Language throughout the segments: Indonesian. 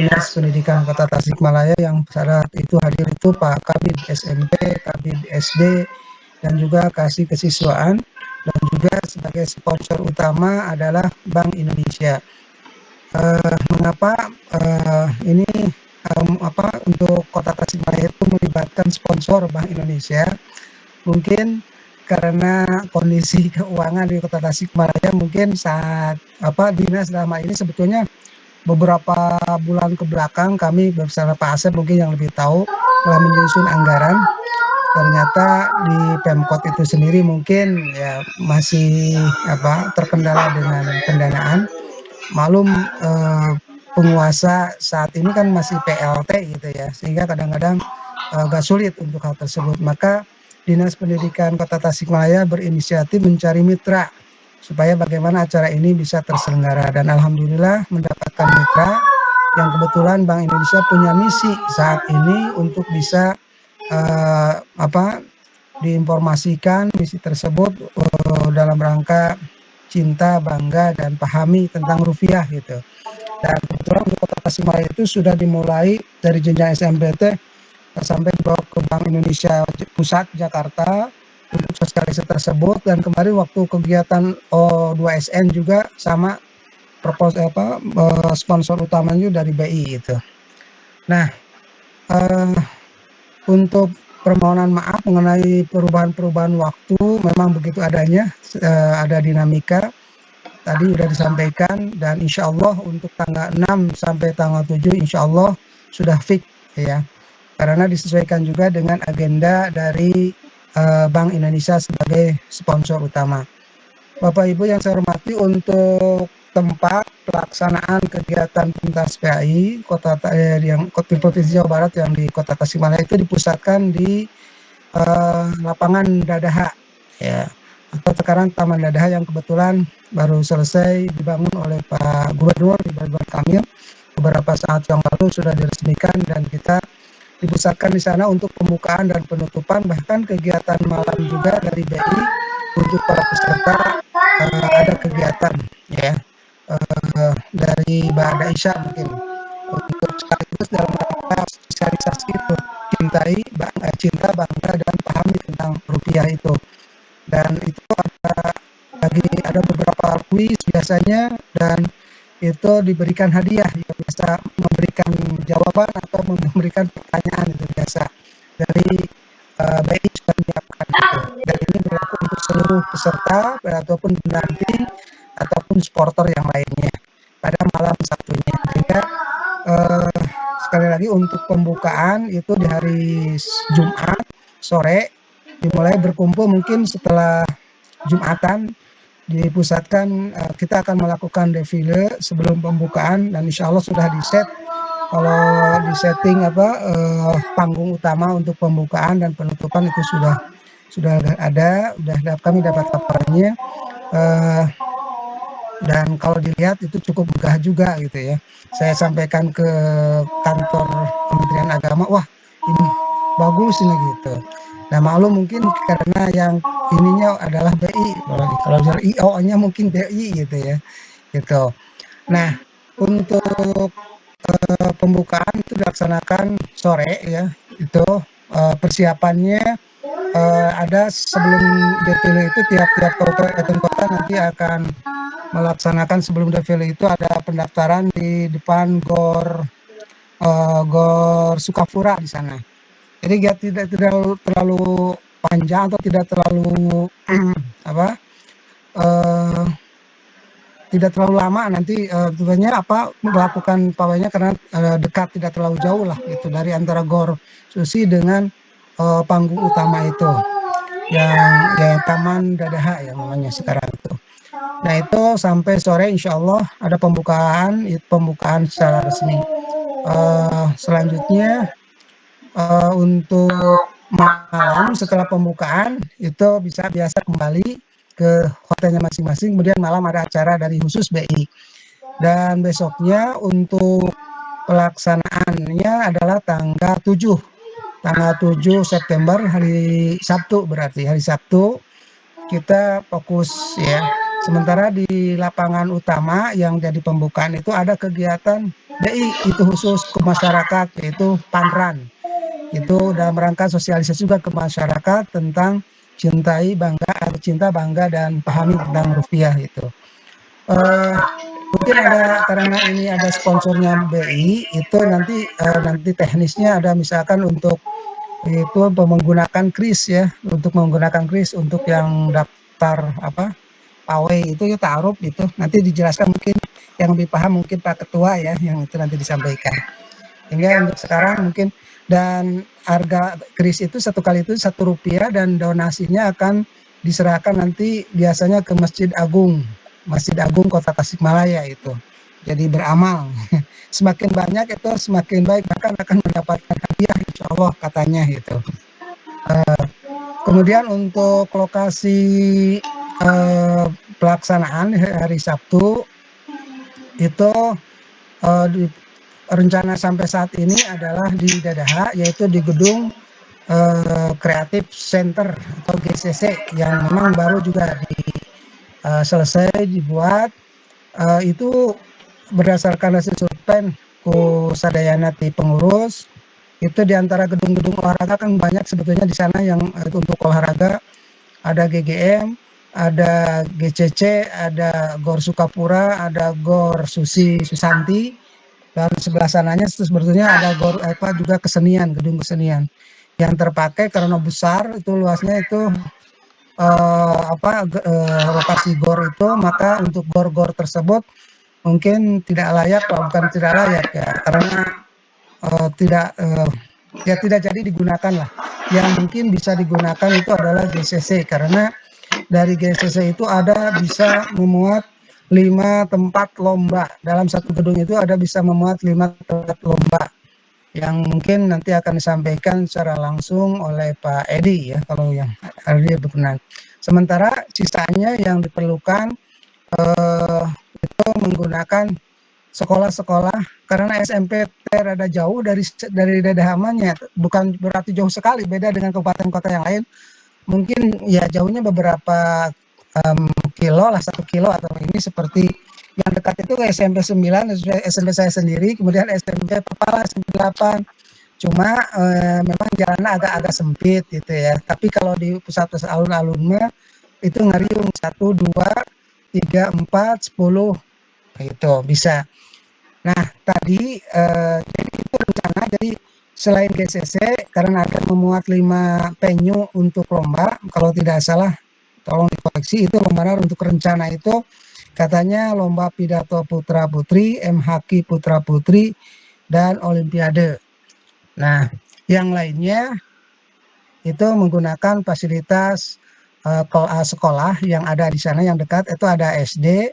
Dinas Pendidikan Kota Tasikmalaya yang saat itu hadir itu Pak Kabid SMP, Kabid SD, dan juga Kasih Kesiswaan, dan juga sebagai sponsor utama adalah Bank Indonesia. Mengapa ini untuk Kota Tasikmalaya itu melibatkan sponsor Bank Indonesia? Mungkin karena kondisi keuangan di Kota Tasikmalaya mungkin saat dinas dalam hal ini sebetulnya beberapa bulan ke belakang kami bersama Pak Asep mungkin yang lebih tahu telah menyusun anggaran. Ternyata di Pemkot itu sendiri mungkin ya masih terkendala dengan pendanaan. Malum penguasa saat ini kan masih PLT gitu ya, sehingga kadang-kadang agak sulit untuk hal tersebut. Maka Dinas Pendidikan Kota Tasikmalaya berinisiatif mencari mitra supaya bagaimana acara ini bisa terselenggara, dan alhamdulillah mendapatkan mitra yang kebetulan Bank Indonesia punya misi saat ini untuk bisa diinformasikan misi tersebut dalam rangka cinta, bangga, dan pahami tentang rupiah gitu. Dan kebetulan di Kota Tasikmalaya itu sudah dimulai dari jenjang SMPT sampai dibawa ke Bank Indonesia Pusat Jakarta untuk sosialisasi tersebut. Dan kemarin waktu kegiatan O2SN juga sama sponsor utamanya dari BI gitu. Nah, untuk permohonan maaf mengenai perubahan-perubahan waktu, memang begitu adanya, ada dinamika. Tadi sudah disampaikan, dan insya Allah untuk tanggal 6 sampai tanggal 7 insya Allah sudah fix ya. Karena disesuaikan juga dengan agenda dari Bank Indonesia sebagai sponsor utama. Bapak Ibu yang saya hormati, untuk tempat pelaksanaan kegiatan Pentas PAI yang Provinsi Jawa Barat yang di Kota Tasikmalaya itu dipusatkan di lapangan Dadaha ya, atau sekarang Taman Dadaha, yang kebetulan baru selesai dibangun oleh Pak Gubernur Ridwan Kamil beberapa saat yang lalu, sudah diresmikan, dan kita dipusatkan di sana untuk pembukaan dan penutupan, bahkan kegiatan malam juga dari BI untuk para peserta. Ada kegiatan ya dari Ba'da Isya mungkin untuk sekaligus dalam rangka sosialisasi itu cinta, bangga, dan pahami tentang rupiah itu. Dan itu ada beberapa kuis biasanya, dan itu diberikan hadiah yang biasa memberikan jawaban atau memberikan pertanyaan, itu biasa dari BI sudah menyiapkan itu. Dan ini berlaku untuk seluruh peserta ataupun pendamping ataupun supporter yang lainnya pada malam Sabtunya. Sehingga sekali lagi untuk pembukaan itu di hari Jumat sore dimulai berkumpul, mungkin setelah Jumatan dipusatkan, kita akan melakukan defile sebelum pembukaan, dan insya Allah sudah di-set. Kalau di setting panggung utama untuk pembukaan dan penutupan itu sudah ada, kami dapat kabarnya, dan kalau dilihat itu cukup megah juga gitu ya. Saya sampaikan ke kantor Kementerian Agama, wah ini bagus ini gitu. Nah maklum mungkin karena yang ininya adalah BI, kalau dari IO-nya mungkin BI gitu ya, gitu. Nah untuk pembukaan itu dilaksanakan sore ya, itu persiapannya ada sebelum defile itu tiap-tiap kabupaten kota nanti akan melaksanakan, sebelum defile itu ada pendaftaran di depan Gor Sukapura di sana. Jadi tidak terlalu panjang atau tidak terlalu tidak terlalu lama nanti tentunya melakukan pawainya, karena dekat, tidak terlalu jauh lah gitu dari antara Gor Susi dengan panggung utama itu yang ya Taman Dadaha yang namanya sekarang itu. Nah itu sampai sore insya Allah ada pembukaan secara resmi. Selanjutnya untuk malam setelah pembukaan itu biasa kembali ke hotelnya masing-masing, kemudian malam ada acara dari khusus BI. Dan besoknya untuk pelaksanaannya adalah tanggal 7 September, hari Sabtu, berarti hari Sabtu kita fokus ya. Sementara di lapangan utama yang jadi pembukaan itu ada kegiatan BI itu khusus ke masyarakat, yaitu Panran. Itu dalam rangka sosialisasi juga ke masyarakat tentang cinta, bangga, dan pahami tentang rupiah itu. Mungkin ada karena ini ada sponsornya BI, itu nanti teknisnya ada misalkan untuk itu menggunakan kris ya, untuk yang daftar apa pawai itu ya ta'aruf itu nanti dijelaskan mungkin yang lebih paham mungkin Pak Ketua ya yang itu nanti disampaikan. Hingga untuk sekarang mungkin dan harga kris itu satu kali itu Rp1 dan donasinya akan diserahkan nanti biasanya ke Masjid Agung Kota Tasikmalaya itu. Jadi beramal. Semakin banyak itu semakin baik bahkan akan mendapatkan hadiah insya Allah katanya gitu. Kemudian untuk lokasi pelaksanaan hari Sabtu itu di rencana sampai saat ini adalah di Dadaha, yaitu di gedung Creative Center atau GCC yang memang baru juga selesai dibuat. Itu berdasarkan hasil survei ku sadayana ti pengurus, itu di antara gedung-gedung olahraga kan banyak sebetulnya di sana yang untuk olahraga, ada GGM, ada GCC, ada GOR Sukapura, ada GOR Susanti, dan sebelah sananya sebetulnya ada juga kesenian, gedung kesenian yang terpakai karena besar itu luasnya itu lokasi GOR itu, maka untuk GOR-GOR tersebut mungkin bukan tidak layak ya, karena tidak jadi digunakan lah. Yang mungkin bisa digunakan itu adalah GCC, karena dari GCC itu bisa memuat 5 tempat lomba. Dalam satu gedung itu bisa memuat 5 tempat lomba yang mungkin nanti akan disampaikan secara langsung oleh Pak Edi ya, kalau yang Edi berkenan. Sementara sisanya yang diperlukan itu menggunakan sekolah-sekolah, karena SMP rada jauh dari Dadahamannya, bukan berarti jauh sekali beda dengan kabupaten kota yang lain. Mungkin ya jauhnya beberapa kilo lah, 1 kilo atau ini seperti yang dekat itu ke SMP 9, SMP saya sendiri, kemudian SMP Pepala, SMP 8. Cuma memang jalannya agak-agak sempit gitu ya. Tapi kalau di pusat-pusat alun-alun mah itu ngariung 1, 2, 3, 4, 10 gitu bisa. Nah tadi jadi itu rencana, jadi selain GCC karena akan memuat 5 venue untuk lomba, kalau tidak salah tolong dikoreksi, itu lomba untuk rencana itu katanya lomba pidato putra putri, MHQ putra putri, dan olimpiade. Nah yang lainnya itu menggunakan fasilitas sekolah yang ada di sana yang dekat, itu ada SD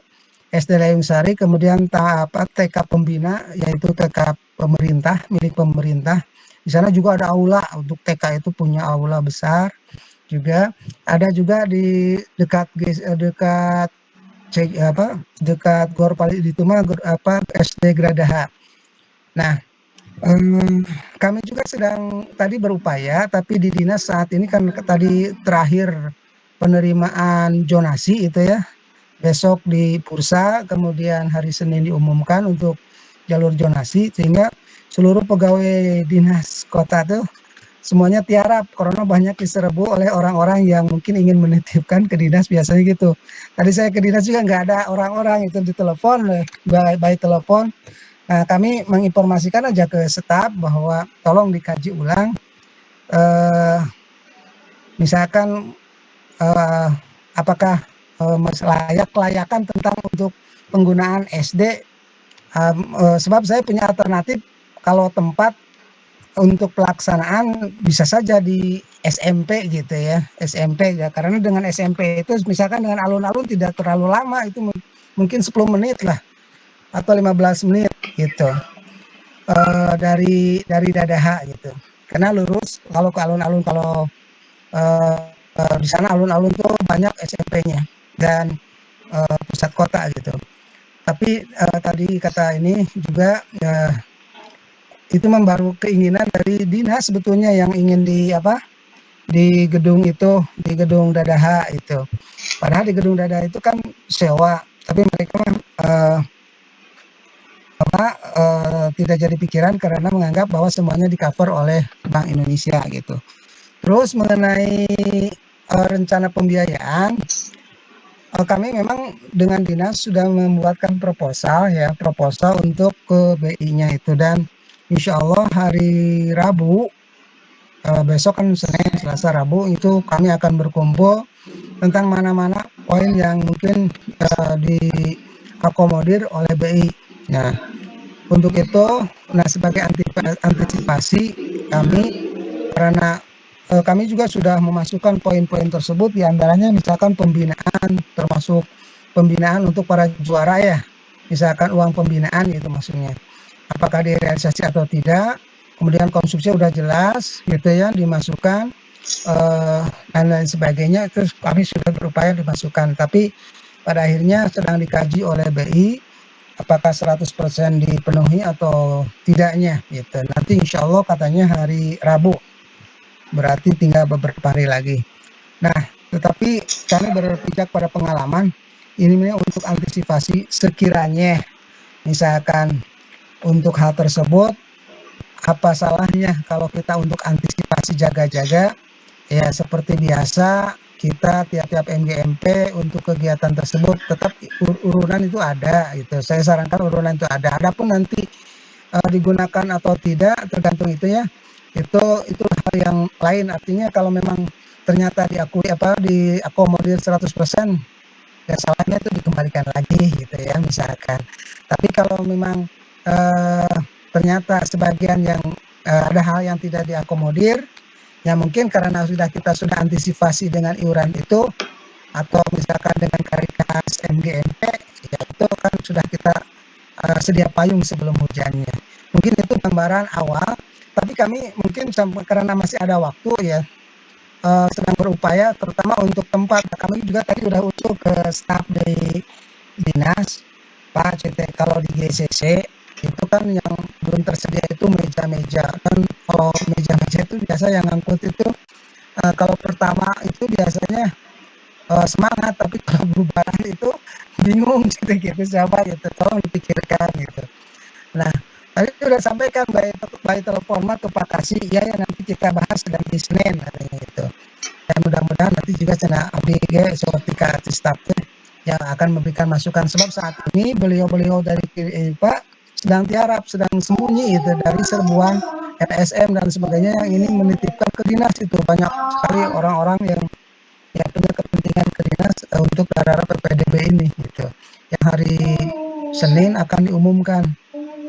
Layung Sari, kemudian TK Pembina, yaitu TK pemerintah, milik pemerintah. Di sana juga ada aula, untuk TK itu punya aula besar juga. Ada juga di dekat GOR Pali itu mah SD Gradaha. Nah, kami juga sedang tadi berupaya, tapi di dinas saat ini kan tadi terakhir penerimaan zonasi itu ya. Besok di Bursa, kemudian hari Senin diumumkan untuk jalur zonasi, sehingga seluruh pegawai dinas kota tuh semuanya tiarap karena banyak diserbu oleh orang-orang yang mungkin ingin menitipkan ke dinas, biasanya gitu. Tadi saya ke dinas juga nggak ada orang-orang itu, di telepon, by telepon. Nah, kami menginformasikan aja ke staf bahwa tolong dikaji ulang, misalkan apakah kelayakan tentang untuk penggunaan SD, sebab saya punya alternatif kalau tempat untuk pelaksanaan bisa saja di SMP gitu ya, SMP ya, karena dengan SMP itu misalkan dengan alun-alun tidak terlalu lama, itu mungkin 10 menit lah atau 15 menit gitu, dari Dadaha gitu, karena lurus kalau ke alun-alun, kalau di sana alun-alun tuh banyak SMP-nya dan pusat kota gitu. Tapi tadi kata ini juga itu memang keinginan dari dinas sebetulnya yang ingin di gedung itu, di gedung Dadaha itu. Padahal di gedung Dadaha itu kan sewa, tapi mereka tidak jadi pikiran karena menganggap bahwa semuanya di-cover oleh Bank Indonesia gitu. Terus mengenai, rencana pembiayaan, kami memang dengan dinas sudah membuatkan proposal ya, proposal untuk ke BI-nya itu, dan insya Allah hari Rabu, besok kan Senin, Selasa, Rabu itu kami akan berkumpul tentang mana-mana poin yang mungkin, diakomodir oleh BI. Nah, untuk itu, sebagai antisipasi kami, karena kami juga sudah memasukkan poin-poin tersebut, diantaranya misalkan pembinaan, termasuk pembinaan untuk para juara ya, misalkan uang pembinaan itu maksudnya, apakah direalisasi atau tidak, kemudian konsumsi udah jelas gitu ya dimasukkan, dan lain sebagainya, itu kami sudah berupaya dimasukkan, tapi pada akhirnya sedang dikaji oleh BI apakah 100% dipenuhi atau tidaknya gitu. Nanti insya Allah katanya hari Rabu, berarti tinggal beberapa hari lagi. Nah, tetapi kami berpijak pada pengalaman, ini untuk antisipasi sekiranya misalkan untuk hal tersebut, apa salahnya kalau kita untuk antisipasi jaga-jaga, ya seperti biasa kita tiap-tiap MGMP untuk kegiatan tersebut tetap urunan itu ada gitu. Saya sarankan urunan itu ada. Adapun nanti digunakan atau tidak tergantung itu ya. Itu hal yang lain, artinya kalau memang ternyata diakomodir 100%, ya salahnya itu dikembalikan lagi gitu ya misalkan. Tapi kalau memang ternyata sebagian yang ada hal yang tidak diakomodir, ya mungkin karena kita sudah antisipasi dengan iuran itu, atau misalkan dengan karikas MGMP, ya itu kan sudah kita sedia payung sebelum hujannya. Mungkin itu gambaran awal, tapi kami mungkin karena masih ada waktu ya, sedang berupaya terutama untuk tempat. Kami juga tadi udah usul ke staf dari dinas, Pak CT, kalau di GCC itu kan yang belum tersedia itu meja-meja, kan kalau meja-meja itu biasa yang ngangkut itu kalau pertama itu biasanya semangat, tapi kalau bubaran itu bingung gitu siapa gitu, tolong dipikirkan gitu. Nah, tadi udah sampaikan by telepon mah ke Pak Kasih, ya nanti kita bahas dan di Senin katanya gitu. Dan mudah-mudahan nanti juga cenah abdi ge seperti ka staf yang akan memberikan masukan, sebab saat ini beliau-beliau dari Pak sedang tiarap, sedang sembunyi itu dari serbuan LSM dan sebagainya yang ini menitipkan ke dinas. Itu banyak sekali orang-orang yang ya punya kepentingan ke dinas untuk daerah PPDB ini gitu, yang hari Senin akan diumumkan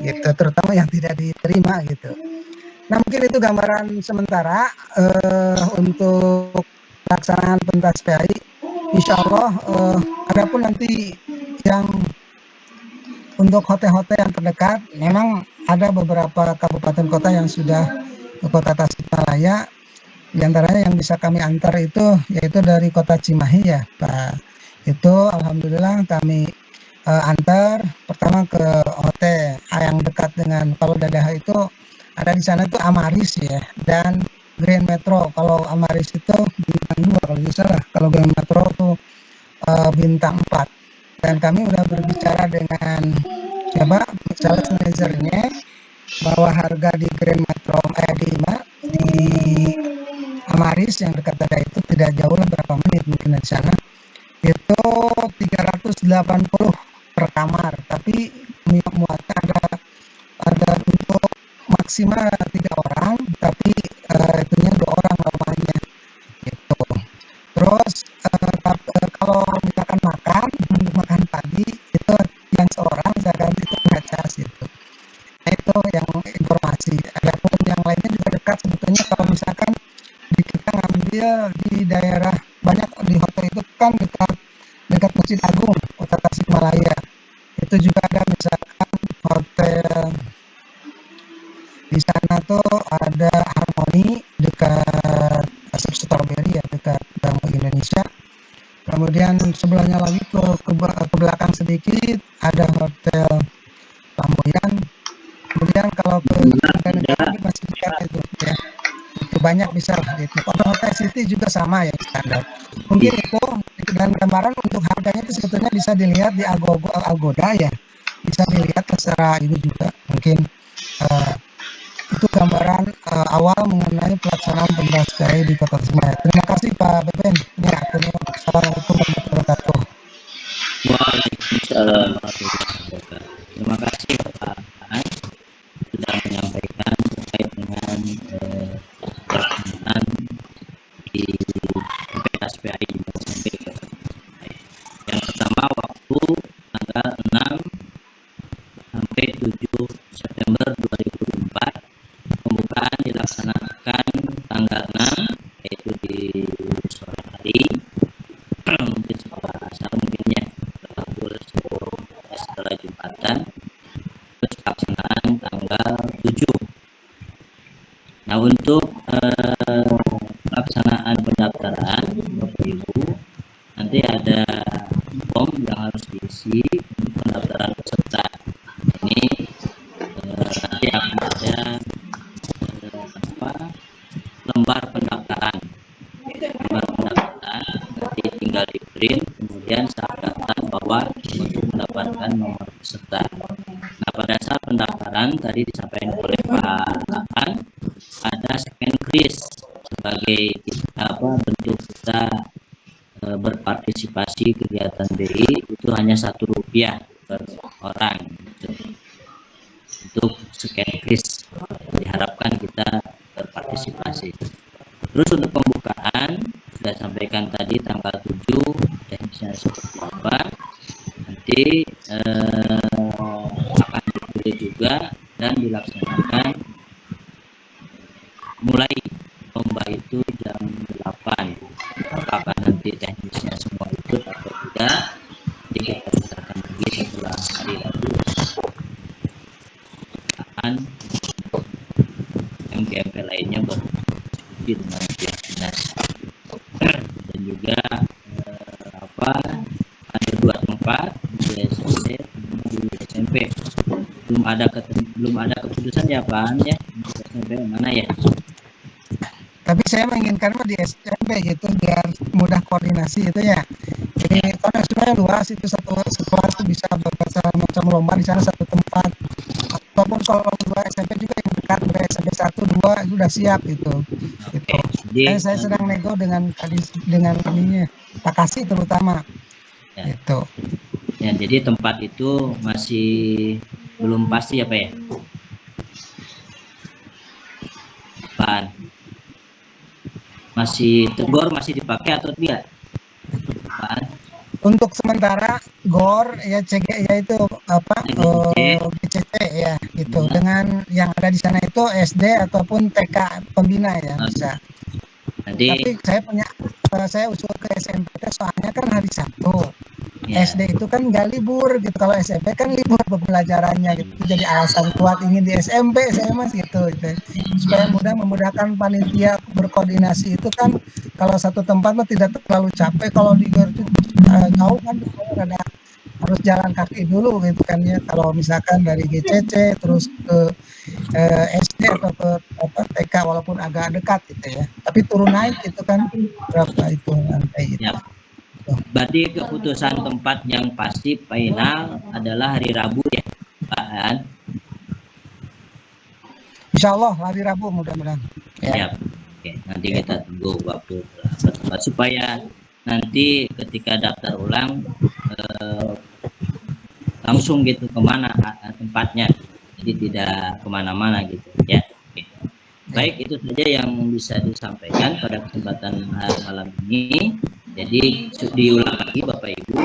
gitu, terutama yang tidak diterima gitu. Nah, mungkin itu gambaran sementara untuk pelaksanaan pentas PAI. Insya Allah, adapun nanti yang untuk hotel-hotel yang terdekat, memang ada beberapa kabupaten kota yang sudah ke kota Tasikmalaya. Di antaranya yang bisa kami antar itu yaitu dari kota Cimahi ya Pak. Itu alhamdulillah kami antar pertama ke hotel yang dekat dengan, kalau Dadaha itu ada di sana itu Amaris ya, dan Grand Metro. Kalau Amaris itu bintang 2 kalau tidak salah, kalau Grand Metro itu bintang 4. Dan kami udah berbicara dengan siapa sales manajernya bahwa harga di Grand Metro di Amaris yang dekat Dadaha itu tidak jauh lah, berapa menit mungkin dari sana, itu 380 per kamar, tapi muatnya ada untuk maksimal 3 orang, tapi itunya 2 orang normalnya gitu. Terus kalau misalkan untuk makan pagi itu yang seorang misalkan itu nggak cas gitu. Nah, itu yang informasi. Adapun yang lainnya juga dekat sebetulnya, kalau misalkan kita ngambil di daerah, banyak di hotel itu kan dekat Masjid Agung Kota Tasikmalaya. Itu juga ada misalkan hotel di sana tuh ada Harmoni dekat Asep Strawberry ya, dekat Bank Indonesia. Kemudian sebelahnya lagi ke belakang sedikit ada hotel Lamboyan. Kemudian kalau ke negara masih dekat itu ya. Itu banyak bisa gitu. Kalau hotel City juga sama ya standar. Mungkin itu, dan gambaran untuk harganya itu sebetulnya bisa dilihat di Agoda ya. bisa dilihat secara ini juga mungkin itu gambaran awal mengenai pelaksanaan pentas PAI di Kota Tasikmalaya. Terima kasih Pak Beben. Ya, Assalamualaikum warahmatullahi wabarakatuh. Waalaikumsalam warahmatullahi wabarakatuh. Terima kasih Bapak Aan sudah menyampaikan terkait dengan pelaksanaan di PSPAI di SMP. Yang pertama, waktu tanggal 6 sampai 7 September 2004. Pembukaan dilaksanakan tanggal 6, yaitu di sore hari, mungkin setelah asar mungkinnya setelah Jumatan. Terus pelaksanaan tanggal 7. Nah, untuk pelaksanaan pendaftaran Bapak Ibu, nanti ada form yang harus diisi untuk pendaftaran peserta. Ini nanti akan ada lembar pendaftaran. Nanti tinggal di print, kemudian saat daftar bawa untuk mendapatkan nomor peserta. Nah, pada saat pendaftaran tadi disampaikan oleh Pak Aan, ada scan kris sebagai bentuk kita berpartisipasi kegiatan BI, itu hanya Rp1 per orang gitu. Untuk scan kris diharapkan kita berpartisipasi. Terus untuk pembukaan sudah sampaikan tadi tanggal 7, teknisnya seperti apa, nanti akan dipilih juga dan dilaksanakan mulai lomba itu jam 8. Apakah nanti teknisnya semua ikut atau tidak, jadi kita bicarakan lagi setelah hari Rabu. Akan MGMP lainnya berdiskusi dengan pihak dinas. Dan juga ada 2 tempat di SD di SMP. Belum ada keputusan ya Pak ya, SMP mana ya? Tapi saya menginginkan di SMP gitu biar mudah koordinasi itu ya. Jadi karena sebenarnya luas itu satu sekolah itu bisa berbagai macam lomba di sana satu tempat. Ataupun kalau lomba SMP juga yang dekat SMP 1, 2 itu sudah siap itu. Gitu. Saya sedang nego dengan ininya Pak Kasih terutama. Ya. Gitu. Ya, jadi tempat itu masih belum pasti ya Pak ya? Pak, masih GOR masih dipakai atau tidak? Pak? Untuk sementara GOR ya CG ya itu GCT ya gitu. Dengan yang ada di sana itu SD ataupun TK pembina ya bisa. Tapi saya usul ke SMP soalnya kan hari Sabtu. Yeah. SD itu kan nggak libur gitu, kalau SMP kan libur pembelajarannya gitu, jadi alasan kuat ingin di SMP saya mas gitu. Supaya memudahkan panitia berkoordinasi itu kan, kalau satu tempat mah tidak terlalu capek, kalau di GOR itu jauh kan harus jalan kaki dulu gitu kan ya, kalau misalkan dari GCC terus ke SD atau ke TK walaupun agak dekat gitu ya, tapi turun naik itu kan berapa itu lantai gitu. Ya. Berarti keputusan tempat yang pasti final adalah hari Rabu ya Pak Han? Insya Allah hari Rabu mudah-mudahan. Ya. Oke, nanti kita tunggu waktu supaya nanti ketika daftar ulang langsung gitu kemana tempatnya, jadi tidak kemana-mana gitu ya. Oke. Baik, itu saja yang bisa disampaikan pada kesempatan malam ini. Jadi diulang lagi Bapak Ibu,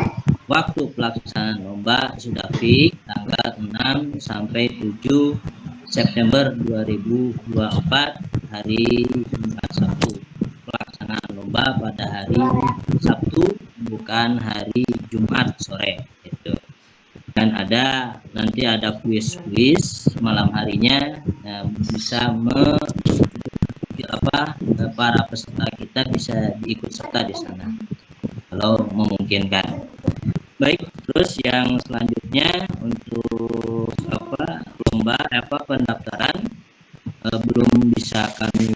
waktu pelaksanaan lomba sudah fix tanggal 6 sampai 7 September 2024 hari Jumat Sabtu. Pelaksanaan lomba pada hari Sabtu bukan hari Jumat sore itu. Dan nanti ada kuis malam harinya, bisa para peserta kita bisa diikut serta di sana kalau memungkinkan. Baik, terus yang selanjutnya untuk lomba pendaftaran belum bisa kami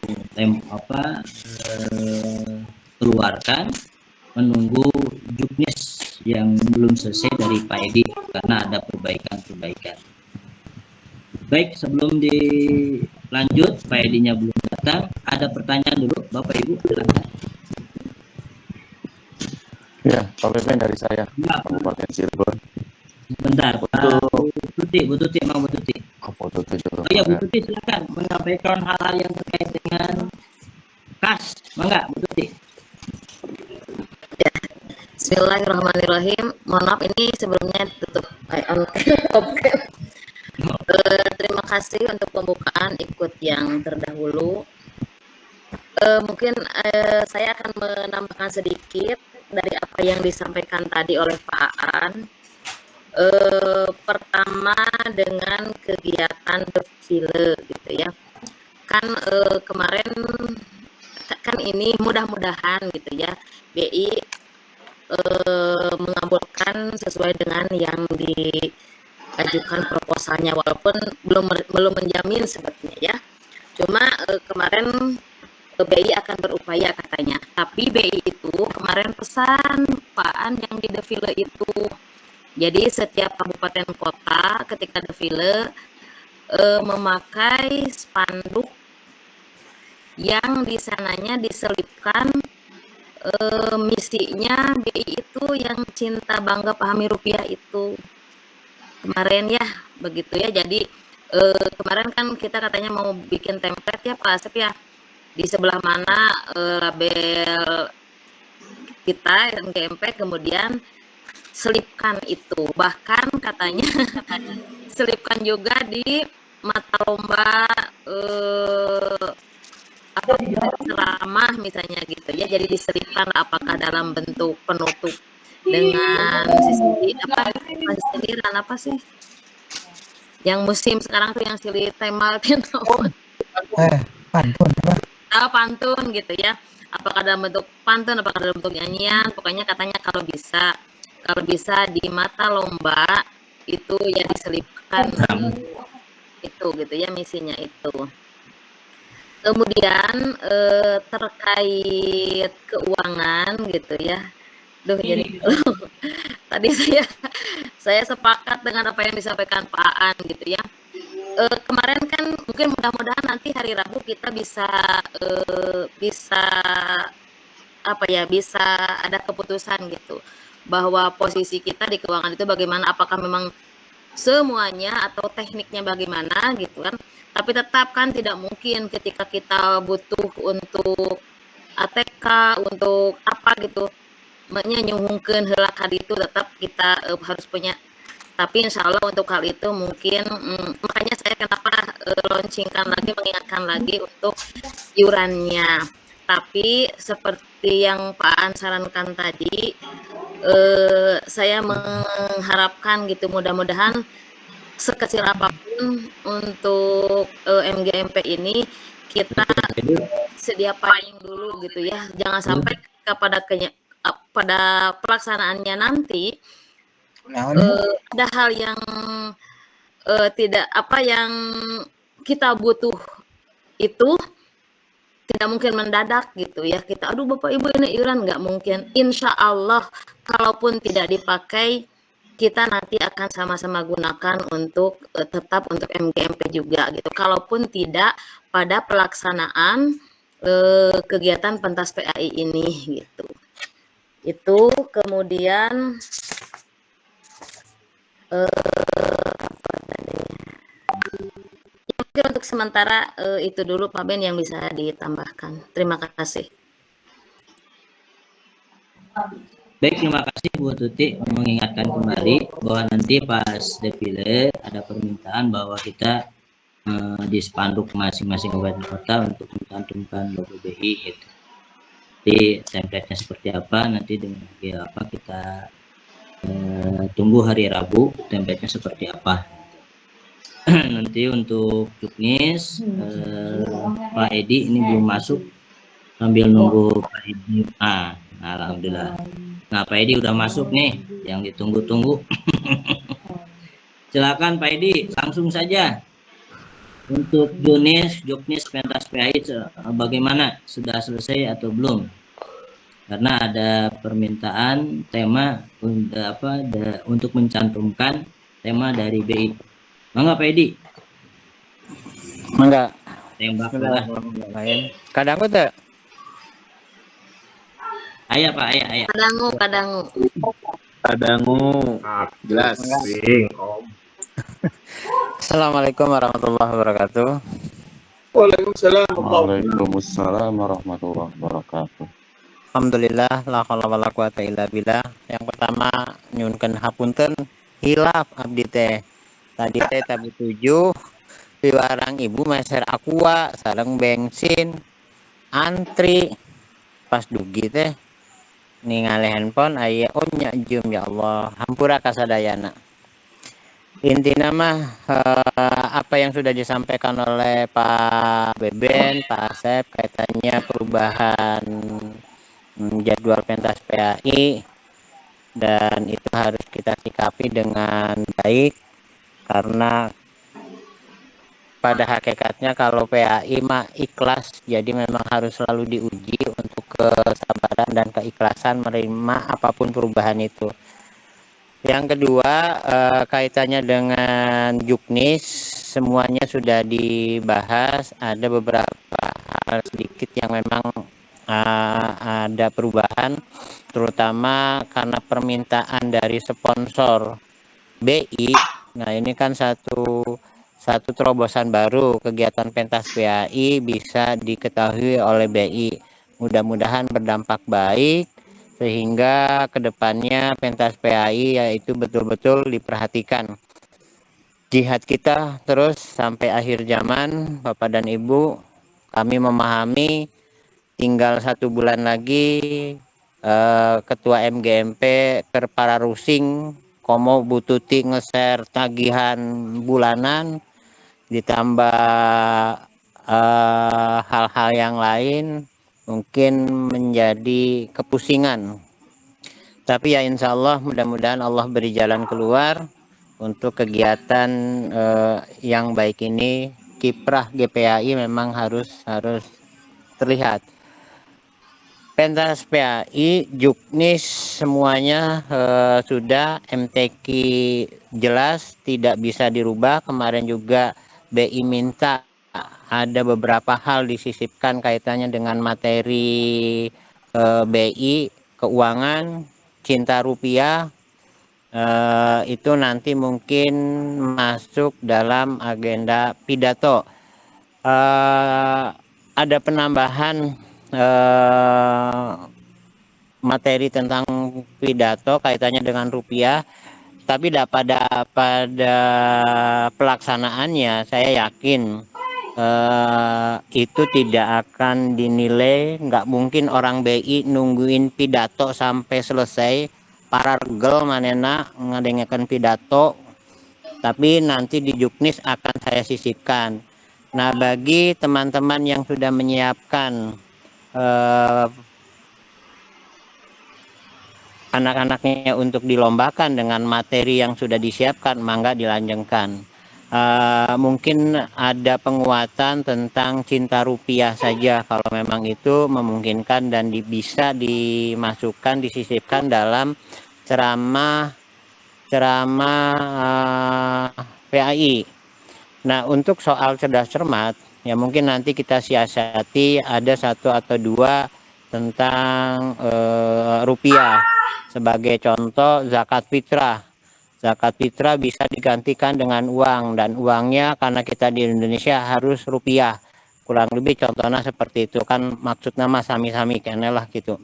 keluarkan, menunggu juknis yang belum selesai dari Pak Edi karena ada perbaikan Baik, sebelum dilanjut, Pak Edi-nya belum datang. Ada pertanyaan dulu, Bapak Ibu, silakan. Ya, Pak Pepen dari saya, Ya, Kabupaten Cirebon. bentar, Untuk Bu Tuti, emang Bu Tuti. foto itu dulu, Oh iya, Bu Pak. Tuti silakan menyampaikan hal-hal yang terkait dengan kas, mangga Bu Tuti. Bismillahirrahmanirrahim. Mohon maaf ini sebelumnya tutup. Oke. Terima kasih untuk pembukaan ikut yang terdahulu. Mungkin saya akan menambahkan sedikit dari apa yang disampaikan tadi oleh Pak Aan. Pertama dengan kegiatan defile gitu ya. Kan kemarin kan ini mudah-mudahan gitu ya BI mengabulkan sesuai dengan yang diajukan proposalnya, walaupun belum menjamin sebetulnya ya. Cuma kemarin BI akan berupaya katanya. Tapi BI itu kemarin pesan Paan yang di defile itu. Jadi setiap kabupaten kota ketika defile memakai spanduk yang di sananya diselipkan misinya BI itu yang cinta bangga pahami rupiah itu kemarin ya, begitu ya. Jadi kemarin kan kita katanya mau bikin template ya Pak Asep ya, di sebelah mana label kita MGMP, kemudian selipkan itu, bahkan katanya selipkan juga di mata lomba ceramah misalnya gitu ya, jadi diselipkan apakah dalam bentuk penutup dengan sisiran apa sih yang musim sekarang tuh yang sili temal Pantun apa? pantun gitu ya, apakah dalam bentuk pantun, apakah dalam bentuk nyanyian, pokoknya katanya kalau bisa di mata lomba itu ya diselipkan itu gitu ya, misinya itu. Kemudian terkait keuangan gitu ya. Jadi tadi saya sepakat dengan apa yang disampaikan Pak Aan gitu ya. Kemarin kan mungkin mudah-mudahan nanti hari Rabu kita bisa bisa ada keputusan gitu bahwa posisi kita di keuangan itu bagaimana, apakah memang semuanya atau tekniknya bagaimana gitu kan. Tapi tetap kan tidak mungkin ketika kita butuh untuk ATK untuk apa gitu nyuhungkeun heula ka ditu, tetap kita harus punya. Tapi insya Allah untuk hal itu mungkin makanya saya kenapa launchingkan lagi, mengingatkan lagi untuk iurannya. Tapi seperti yang Pak An sarankan tadi, saya mengharapkan gitu, mudah-mudahan sekecil apapun untuk MGMP ini kita sedia payung dulu gitu ya, jangan sampai pada pelaksanaannya nanti ada hal yang tidak yang kita butuh itu tidak mungkin mendadak gitu ya, kita aduh Bapak Ibu ini iuran, nggak mungkin. Insya Allah kalaupun tidak dipakai, kita nanti akan sama-sama gunakan untuk tetap untuk MGMP juga gitu, kalaupun tidak pada pelaksanaan kegiatan pentas PAI ini gitu. Itu kemudian mungkin untuk sementara itu dulu Pak Ben yang bisa ditambahkan. Terima kasih. Baik, terima kasih Bu Tuti mengingatkan kembali bahwa nanti pas defile ada permintaan bahwa kita di spanduk masing-masing kabupaten kota untuk mencantumkan logo BI gitu. Jadi template-nya seperti apa nanti dengan apa kita tunggu hari Rabu template-nya seperti apa. Nanti untuk Juknis Pak Edi ini belum masuk, sambil nunggu Pak Edi. Alhamdulillah. Nah, Pak Edi udah masuk nih, yang ditunggu-tunggu. Silakan Pak Edi, langsung saja. Untuk Juknis pentas PAI bagaimana? Sudah selesai atau belum? Karena ada permintaan tema untuk mencantumkan tema dari BI. Mangga Pak Edi. Enggak. Tembak lah. Bismillahirrahmanirrahim. Kadang tuh. Ayah Pak, ayah. Kadangu. Kadangu. Jelas. Om. Assalamualaikum warahmatullahi wabarakatuh. Waalaikumsalam. Waalaikumsalam warahmatullahi wabarakatuh. Alhamdulillah la haula wala quwata illa billah. Yang pertama nyunkeun hapunten hilaf abdi teh. Tadi teh tabu 7 piwarang ibu meser aqua sareng bensin antri pas dugi teh ningali handphone aya nya jum ya Allah hampura kasadayana. Intinya mah apa yang sudah disampaikan oleh Pak Beben, Pak Asep kaitannya perubahan jadwal pentas PAI, dan itu harus kita sikapi dengan baik karena pada hakikatnya kalau PAI mah ikhlas, jadi memang harus selalu diuji untuk kesabaran dan keikhlasan menerima apapun perubahan itu. Yang kedua kaitannya dengan juknis, semuanya sudah dibahas, ada beberapa hal sedikit yang memang ada perubahan, terutama karena permintaan dari sponsor BI. Nah ini kan satu terobosan baru kegiatan pentas PAI bisa diketahui oleh BI. Mudah-mudahan berdampak baik sehingga kedepannya pentas PAI yaitu betul-betul diperhatikan. Jihad kita terus sampai akhir zaman, Bapak dan Ibu. Kami memahami tinggal 1 bulan lagi Ketua MGMP per para rusing komo bututi nge-share tagihan bulanan, ditambah hal-hal yang lain mungkin menjadi kepusingan. Tapi ya insya Allah mudah-mudahan Allah beri jalan keluar untuk kegiatan yang baik ini. Kiprah GPAI memang harus terlihat. Pentas PAI, juknis semuanya sudah, MTQ jelas tidak bisa dirubah. Kemarin juga BI minta ada beberapa hal disisipkan kaitannya dengan materi BI, keuangan, cinta rupiah, itu nanti mungkin masuk dalam agenda pidato. Ada penambahan materi tentang pidato kaitannya dengan rupiah, tapi pada pelaksanaannya saya yakin itu tidak akan dinilai. Nggak mungkin orang BI nungguin pidato sampai selesai, para regel manena ngadengekeun pidato, tapi nanti di juknis akan saya sisipkan. Nah bagi teman-teman yang sudah menyiapkan anak-anaknya untuk dilombakan dengan materi yang sudah disiapkan, mangga dilanjutkan. Mungkin ada penguatan tentang cinta rupiah saja kalau memang itu memungkinkan dan bisa dimasukkan, disisipkan dalam ceramah PAI. Nah untuk soal cerdas cermat ya mungkin nanti kita siasati ada 1 atau 2 tentang rupiah. Sebagai contoh zakat fitrah. Zakat fitrah bisa digantikan dengan uang, dan uangnya karena kita di Indonesia harus rupiah. Kurang lebih contohnya seperti itu kan, maksudnya mah sami-sami kene lah gitu.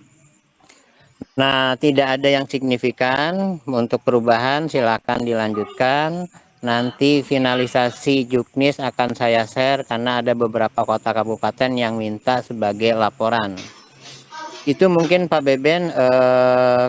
Nah tidak ada yang signifikan untuk perubahan, silakan dilanjutkan. Nanti finalisasi juknis akan saya share karena ada beberapa kota kabupaten yang minta sebagai laporan. Itu mungkin Pak Beben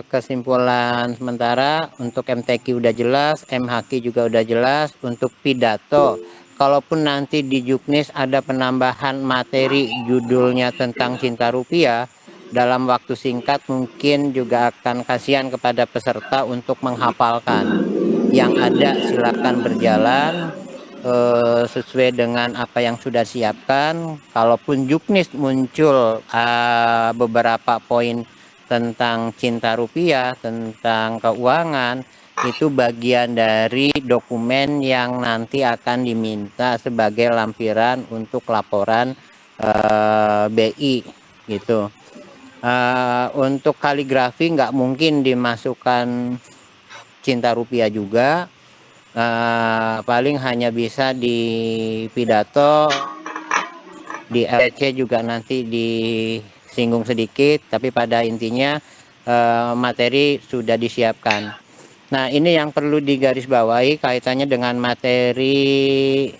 kesimpulan sementara. Untuk MTQ udah jelas, MHQ juga udah jelas. Untuk pidato, kalaupun nanti di juknis ada penambahan materi judulnya tentang cinta rupiah, dalam waktu singkat mungkin juga akan kasihan kepada peserta untuk menghafalkan. Yang ada silakan berjalan sesuai dengan apa yang sudah siapkan. Kalaupun juknis muncul beberapa poin tentang cinta rupiah, tentang keuangan, itu bagian dari dokumen yang nanti akan diminta sebagai lampiran untuk laporan BI gitu. Untuk kaligrafi nggak mungkin dimasukkan cinta rupiah juga, paling hanya bisa di pidato, di LC juga nanti disinggung sedikit, tapi pada intinya materi sudah disiapkan. Nah, ini yang perlu digarisbawahi kaitannya dengan materi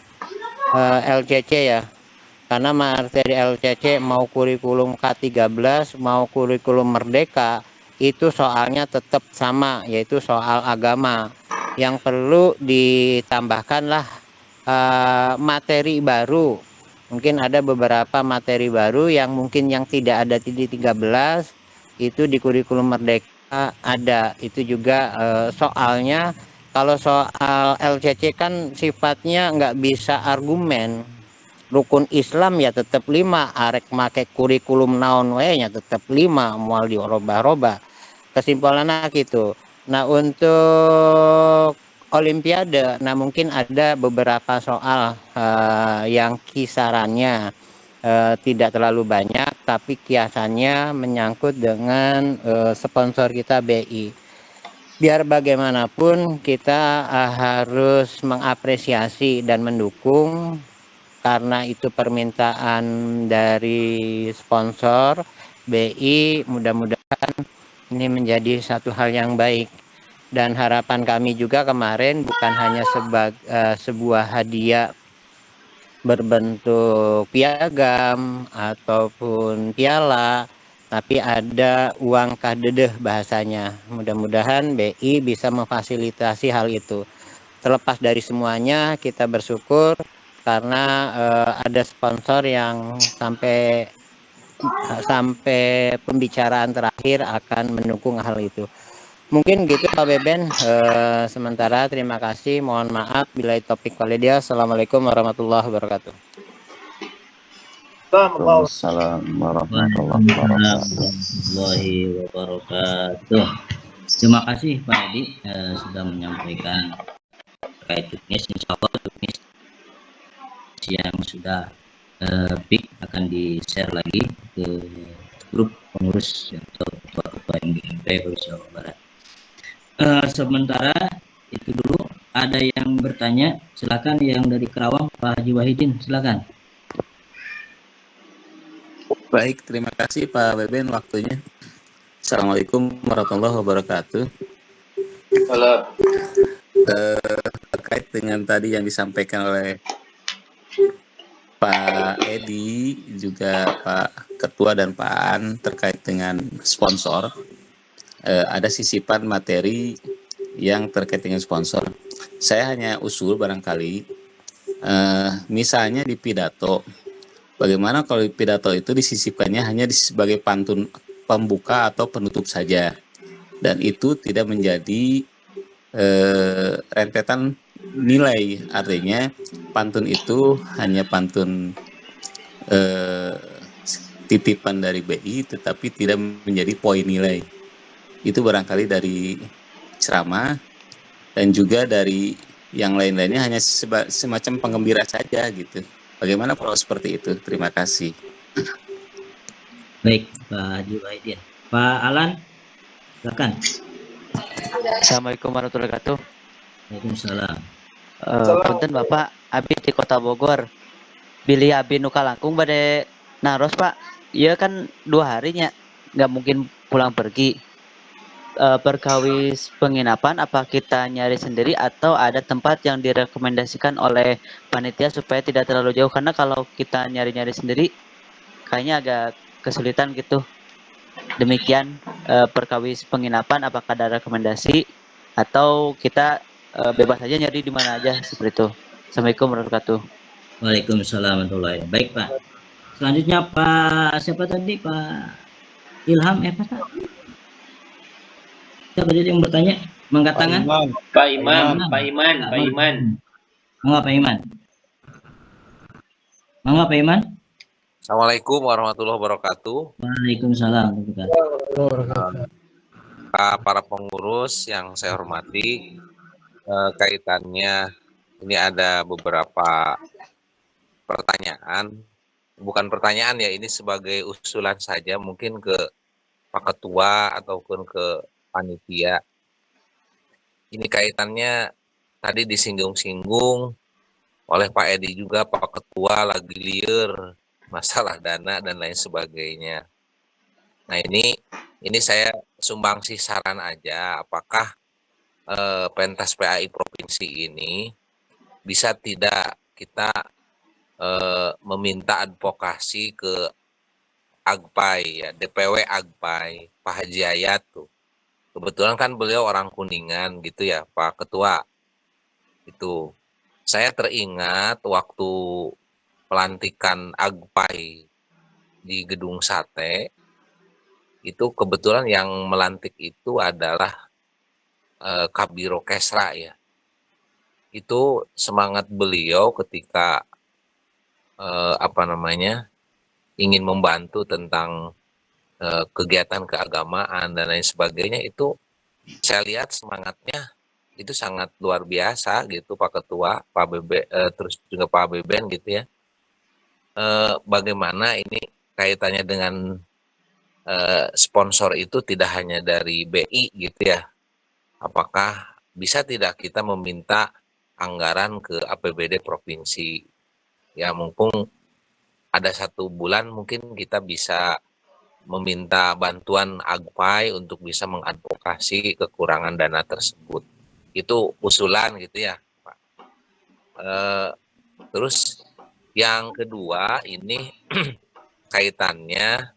LCC ya. Karena materi LCC mau kurikulum K13 mau kurikulum Merdeka itu soalnya tetap sama, yaitu soal agama. Yang perlu ditambahkanlah materi baru. Mungkin ada beberapa materi baru yang mungkin yang tidak ada di 13 itu di kurikulum Merdeka ada. Itu juga soalnya kalau soal LCC kan sifatnya nggak bisa argumen. Rukun Islam ya tetap 5, arek make kurikulum naon wae nya tetap 5, moal dirobah-robah. Kesimpulannya gitu. Nah, untuk Olimpiade, nah mungkin ada beberapa soal yang kisarannya tidak terlalu banyak, tapi kiasannya menyangkut dengan sponsor kita BI. Biar bagaimanapun kita harus mengapresiasi dan mendukung karena itu permintaan dari sponsor BI. Mudah-mudahan ini menjadi satu hal yang baik. Dan harapan kami juga kemarin bukan hanya sebuah hadiah berbentuk piagam ataupun piala, tapi ada uang kadedeh bahasanya. Mudah-mudahan BI bisa memfasilitasi hal itu. Terlepas dari semuanya, kita bersyukur karena ada sponsor yang sampai pembicaraan terakhir akan mendukung hal itu. Mungkin gitu Pak Beben. Sementara terima kasih, mohon maaf bila topik walidia. Assalamualaikum warahmatullahi wabarakatuh. Waalaikumsalam warahmatullahi wabarakatuh. Terima kasih Pak Edi sudah menyampaikan terkait teknis. Insya Allah teknis yang sudah big akan di-share lagi ke grup pengurus atau ketua-ketua MGMP Jawa Barat. Sementara itu dulu ada yang bertanya, silakan yang dari Kerawang Pak Haji Wahidin, silakan. Baik, terima kasih Pak Beben waktunya. Assalamualaikum warahmatullahi wabarakatuh. Halo. Terkait dengan tadi yang disampaikan oleh Pak Edi, juga Pak Ketua dan Pak An terkait dengan sponsor, ada sisipan materi yang terkait dengan sponsor. Saya hanya usul barangkali, misalnya di pidato, bagaimana kalau di pidato itu disisipkannya hanya sebagai pantun pembuka atau penutup saja, dan itu tidak menjadi rentetan nilai. Artinya pantun itu hanya pantun titipan dari BI, tetapi tidak menjadi poin nilai. Itu barangkali dari ceramah, dan juga dari yang lain-lainnya hanya semacam penggembira saja gitu. Bagaimana kalau seperti itu? Terima kasih. Baik Pak Haji Wahidin. Pak Alan, silakan. Assalamualaikum warahmatullahi wabarakatuh. Waalaikumsalam. Punten Bapak, abi di Kota Bogor. Bilih abi nu kalangkung bade naros Pak. Iya kan 2 harinya, nggak mungkin pulang pergi. Perkawis penginapan apa kita nyari sendiri atau ada tempat yang direkomendasikan oleh panitia supaya tidak terlalu jauh, karena kalau kita nyari-nyari sendiri kayaknya agak kesulitan gitu. Demikian perkawis penginapan, apakah ada rekomendasi atau kita bebas aja nyari di mana aja seperti itu. Assalamualaikum warahmatullahi wabarakatuh. Waalaikumsalam warahmatullahi wabarakatuh. Baik Pak. Selanjutnya Pak siapa tadi, Pak Ilham Pak? Siapa tadi yang bertanya? Mengangkat tangan? Pak Iman. Mangga Pak Iman. Assalamualaikum warahmatullahi wabarakatuh. Waalaikumsalam. para pengurus yang saya hormati, kaitannya ini ada beberapa pertanyaan, bukan pertanyaan ya, ini sebagai usulan saja mungkin ke Pak Ketua ataupun ke panitia. Ini kaitannya tadi disinggung-singgung oleh Pak Edi juga, Pak Ketua lagi liar masalah dana dan lain sebagainya. Nah ini saya sumbangsi saran aja, apakah pentas PAI provinsi ini bisa tidak kita meminta advokasi ke Agpai ya, DPW Agpai, Pak Haji Ayat tuh. Kebetulan kan beliau orang Kuningan gitu ya, Pak Ketua. Itu saya teringat waktu pelantikan Agpai di Gedung Sate, itu kebetulan yang melantik itu adalah Kabiro Kesra ya. Itu semangat beliau ketika ingin membantu tentang kegiatan keagamaan dan lain sebagainya, itu saya lihat semangatnya itu sangat luar biasa gitu, Pak Ketua, Pak Beben, terus juga Pak Beben gitu ya. Bagaimana ini kaitannya dengan sponsor itu tidak hanya dari BI gitu ya. Apakah bisa tidak kita meminta anggaran ke APBD provinsi? Ya mungkin ada 1 bulan mungkin kita bisa meminta bantuan Agpai untuk bisa mengadvokasi kekurangan dana tersebut. Itu usulan gitu ya, Pak. Terus yang kedua ini kaitannya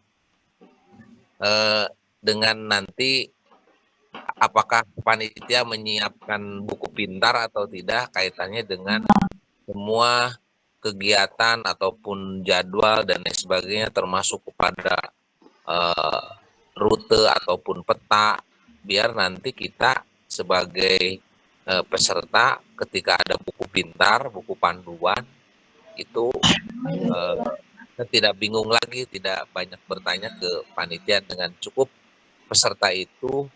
dengan nanti apakah panitia menyiapkan buku pintar atau tidak kaitannya dengan semua kegiatan ataupun jadwal dan lain sebagainya, termasuk kepada rute ataupun peta, biar nanti kita sebagai peserta ketika ada buku pintar, buku panduan, itu kita tidak bingung lagi, tidak banyak bertanya ke panitia, dengan cukup peserta itu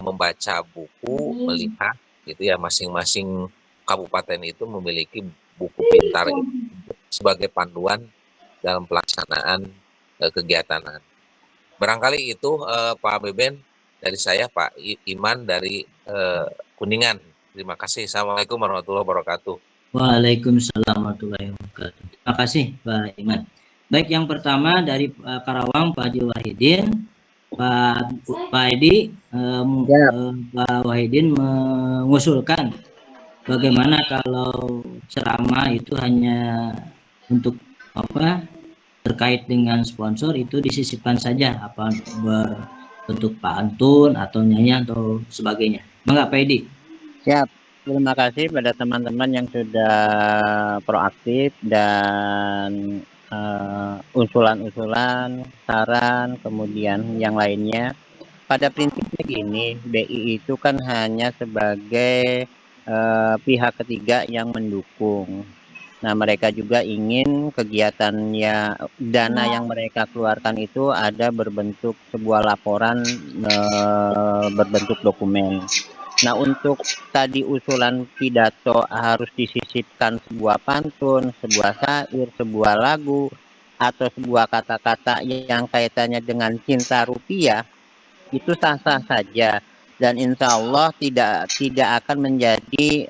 membaca buku, melihat gitu ya, masing-masing kabupaten itu memiliki buku pintar itu sebagai panduan dalam pelaksanaan kegiatan. Barangkali itu Pak Beben dari saya, Pak Iman dari Kuningan. Terima kasih. Assalamualaikum warahmatullahi wabarakatuh. Waalaikumsalam warahmatullahi wabarakatuh. Terima kasih Pak Iman. Baik, yang pertama dari Karawang Pak Haji Wahidin. Pak Edi, Pak Wahidin mengusulkan bagaimana kalau ceramah itu hanya untuk terkait dengan sponsor itu disisipkan saja, apa berbentuk pantun atau nyanyian atau sebagainya. Enggak, Pak Edi? Siap. Terima kasih pada teman-teman yang sudah proaktif dan usulan-usulan, saran, kemudian yang lainnya. Pada prinsipnya gini, BI itu kan hanya sebagai pihak ketiga yang mendukung. Nah, mereka juga ingin kegiatannya, dana yang mereka keluarkan itu ada berbentuk sebuah laporan, berbentuk dokumen. Nah, untuk tadi usulan pidato harus disisipkan sebuah pantun, sebuah syair, sebuah lagu, atau sebuah kata-kata yang kaitannya dengan cinta rupiah, itu sah-sah saja. Dan insya Allah tidak akan menjadi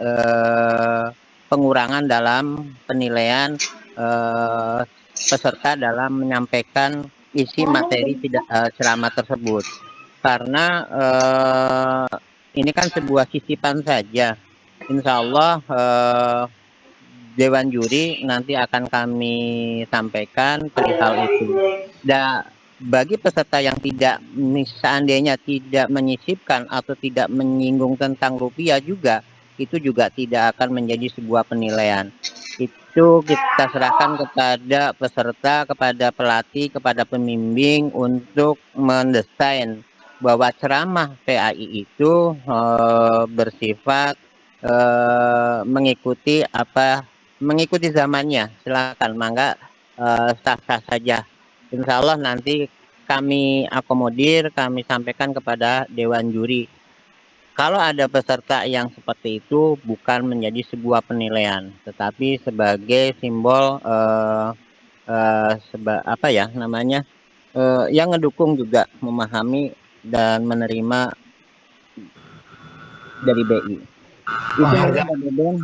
pengurangan dalam penilaian peserta dalam menyampaikan isi materi ceramah tersebut. Karena ini kan sebuah sisipan saja. Insya Allah Dewan Juri nanti akan kami sampaikan perihal itu. Dan bagi peserta yang seandainya tidak menyisipkan atau tidak menyinggung tentang rupiah juga, itu juga tidak akan menjadi sebuah penilaian. Itu kita serahkan kepada peserta, kepada pelatih, kepada pembimbing untuk mendesain bahwa ceramah PAI itu bersifat mengikuti zamannya. Silakan, mangga sah-sah saja. Insya Allah nanti kami akomodir, kami sampaikan kepada Dewan Juri. Kalau ada peserta yang seperti itu bukan menjadi sebuah penilaian, tetapi sebagai simbol yang ngedukung juga memahami dan menerima dari BI. Itu mungkin Pak Deden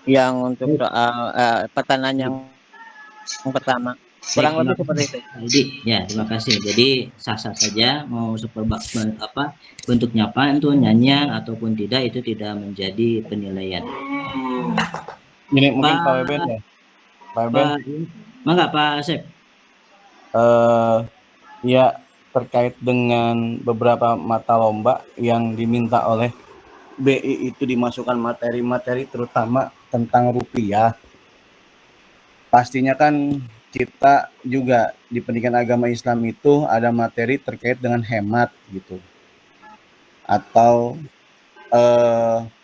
yang untuk soal pertanyaan yang pertama. Kurang lebih seperti itu. Jadi ya terima kasih. Jadi sah-sah saja mau bentuknya apa itu nyanyian ataupun tidak itu tidak menjadi penilaian. Ini mungkin Pak Beben ya. Pak Beben. Mangga Pak Asep. Ya terkait dengan beberapa mata lomba yang diminta oleh BI itu dimasukkan materi-materi terutama tentang rupiah. Pastinya kan kita juga di pendidikan agama Islam itu ada materi terkait dengan hemat gitu. Atau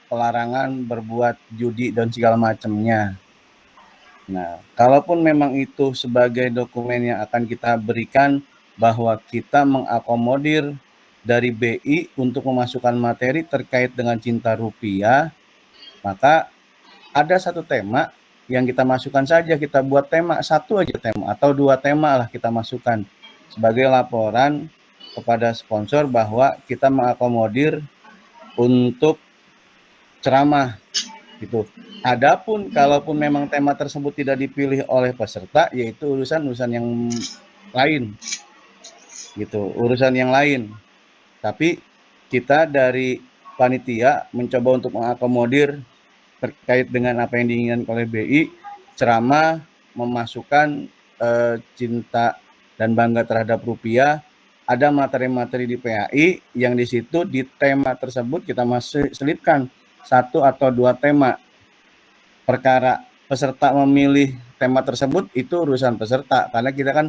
pelarangan berbuat judi dan segala macamnya. Nah, kalaupun memang itu sebagai dokumen yang akan kita berikan bahwa kita mengakomodir dari BI untuk memasukkan materi terkait dengan cinta rupiah, maka ada satu tema yang kita masukkan saja, kita buat tema, satu aja tema atau dua tema lah kita masukkan sebagai laporan kepada sponsor bahwa kita mengakomodir untuk ceramah gitu. Adapun kalaupun memang tema tersebut tidak dipilih oleh peserta, yaitu urusan yang lain gitu, urusan yang lain. Tapi kita dari panitia mencoba untuk mengakomodir terkait dengan apa yang diinginkan oleh BI, ceramah memasukkan cinta dan bangga terhadap rupiah. Ada materi-materi di PAI yang di situ di tema tersebut kita masih selipkan satu atau dua tema. Perkara peserta memilih tema tersebut itu urusan peserta, karena kita kan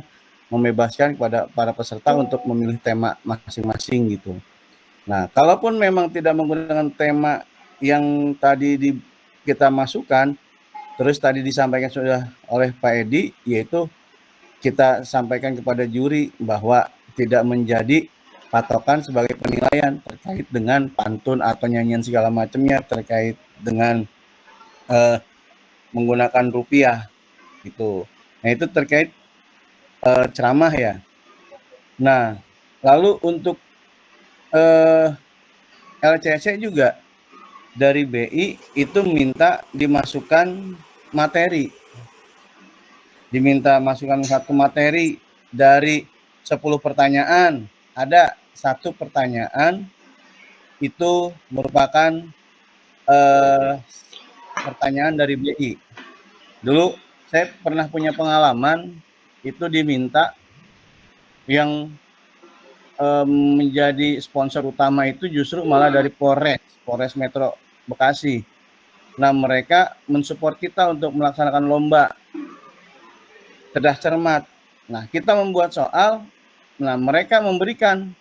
membebaskan kepada para peserta untuk memilih tema masing-masing gitu. Nah, kalaupun memang tidak menggunakan tema yang tadi kita masukkan, terus tadi disampaikan sudah oleh Pak Edi, yaitu kita sampaikan kepada juri bahwa tidak menjadi patokan sebagai penilaian terkait dengan pantun atau nyanyian segala macamnya terkait dengan menggunakan rupiah gitu. Nah, itu terkait ceramah ya. Nah, lalu untuk LCC juga dari BI itu minta dimasukkan materi. Diminta masukkan satu materi dari 10 pertanyaan. Ada satu pertanyaan itu merupakan pertanyaan dari BI. Dulu saya pernah punya pengalaman itu diminta yang menjadi sponsor utama itu justru malah dari Polres Metro Bekasi. Nah, mereka mensupport kita untuk melaksanakan lomba cerdas cermat. Nah, kita membuat soal, nah mereka memberikan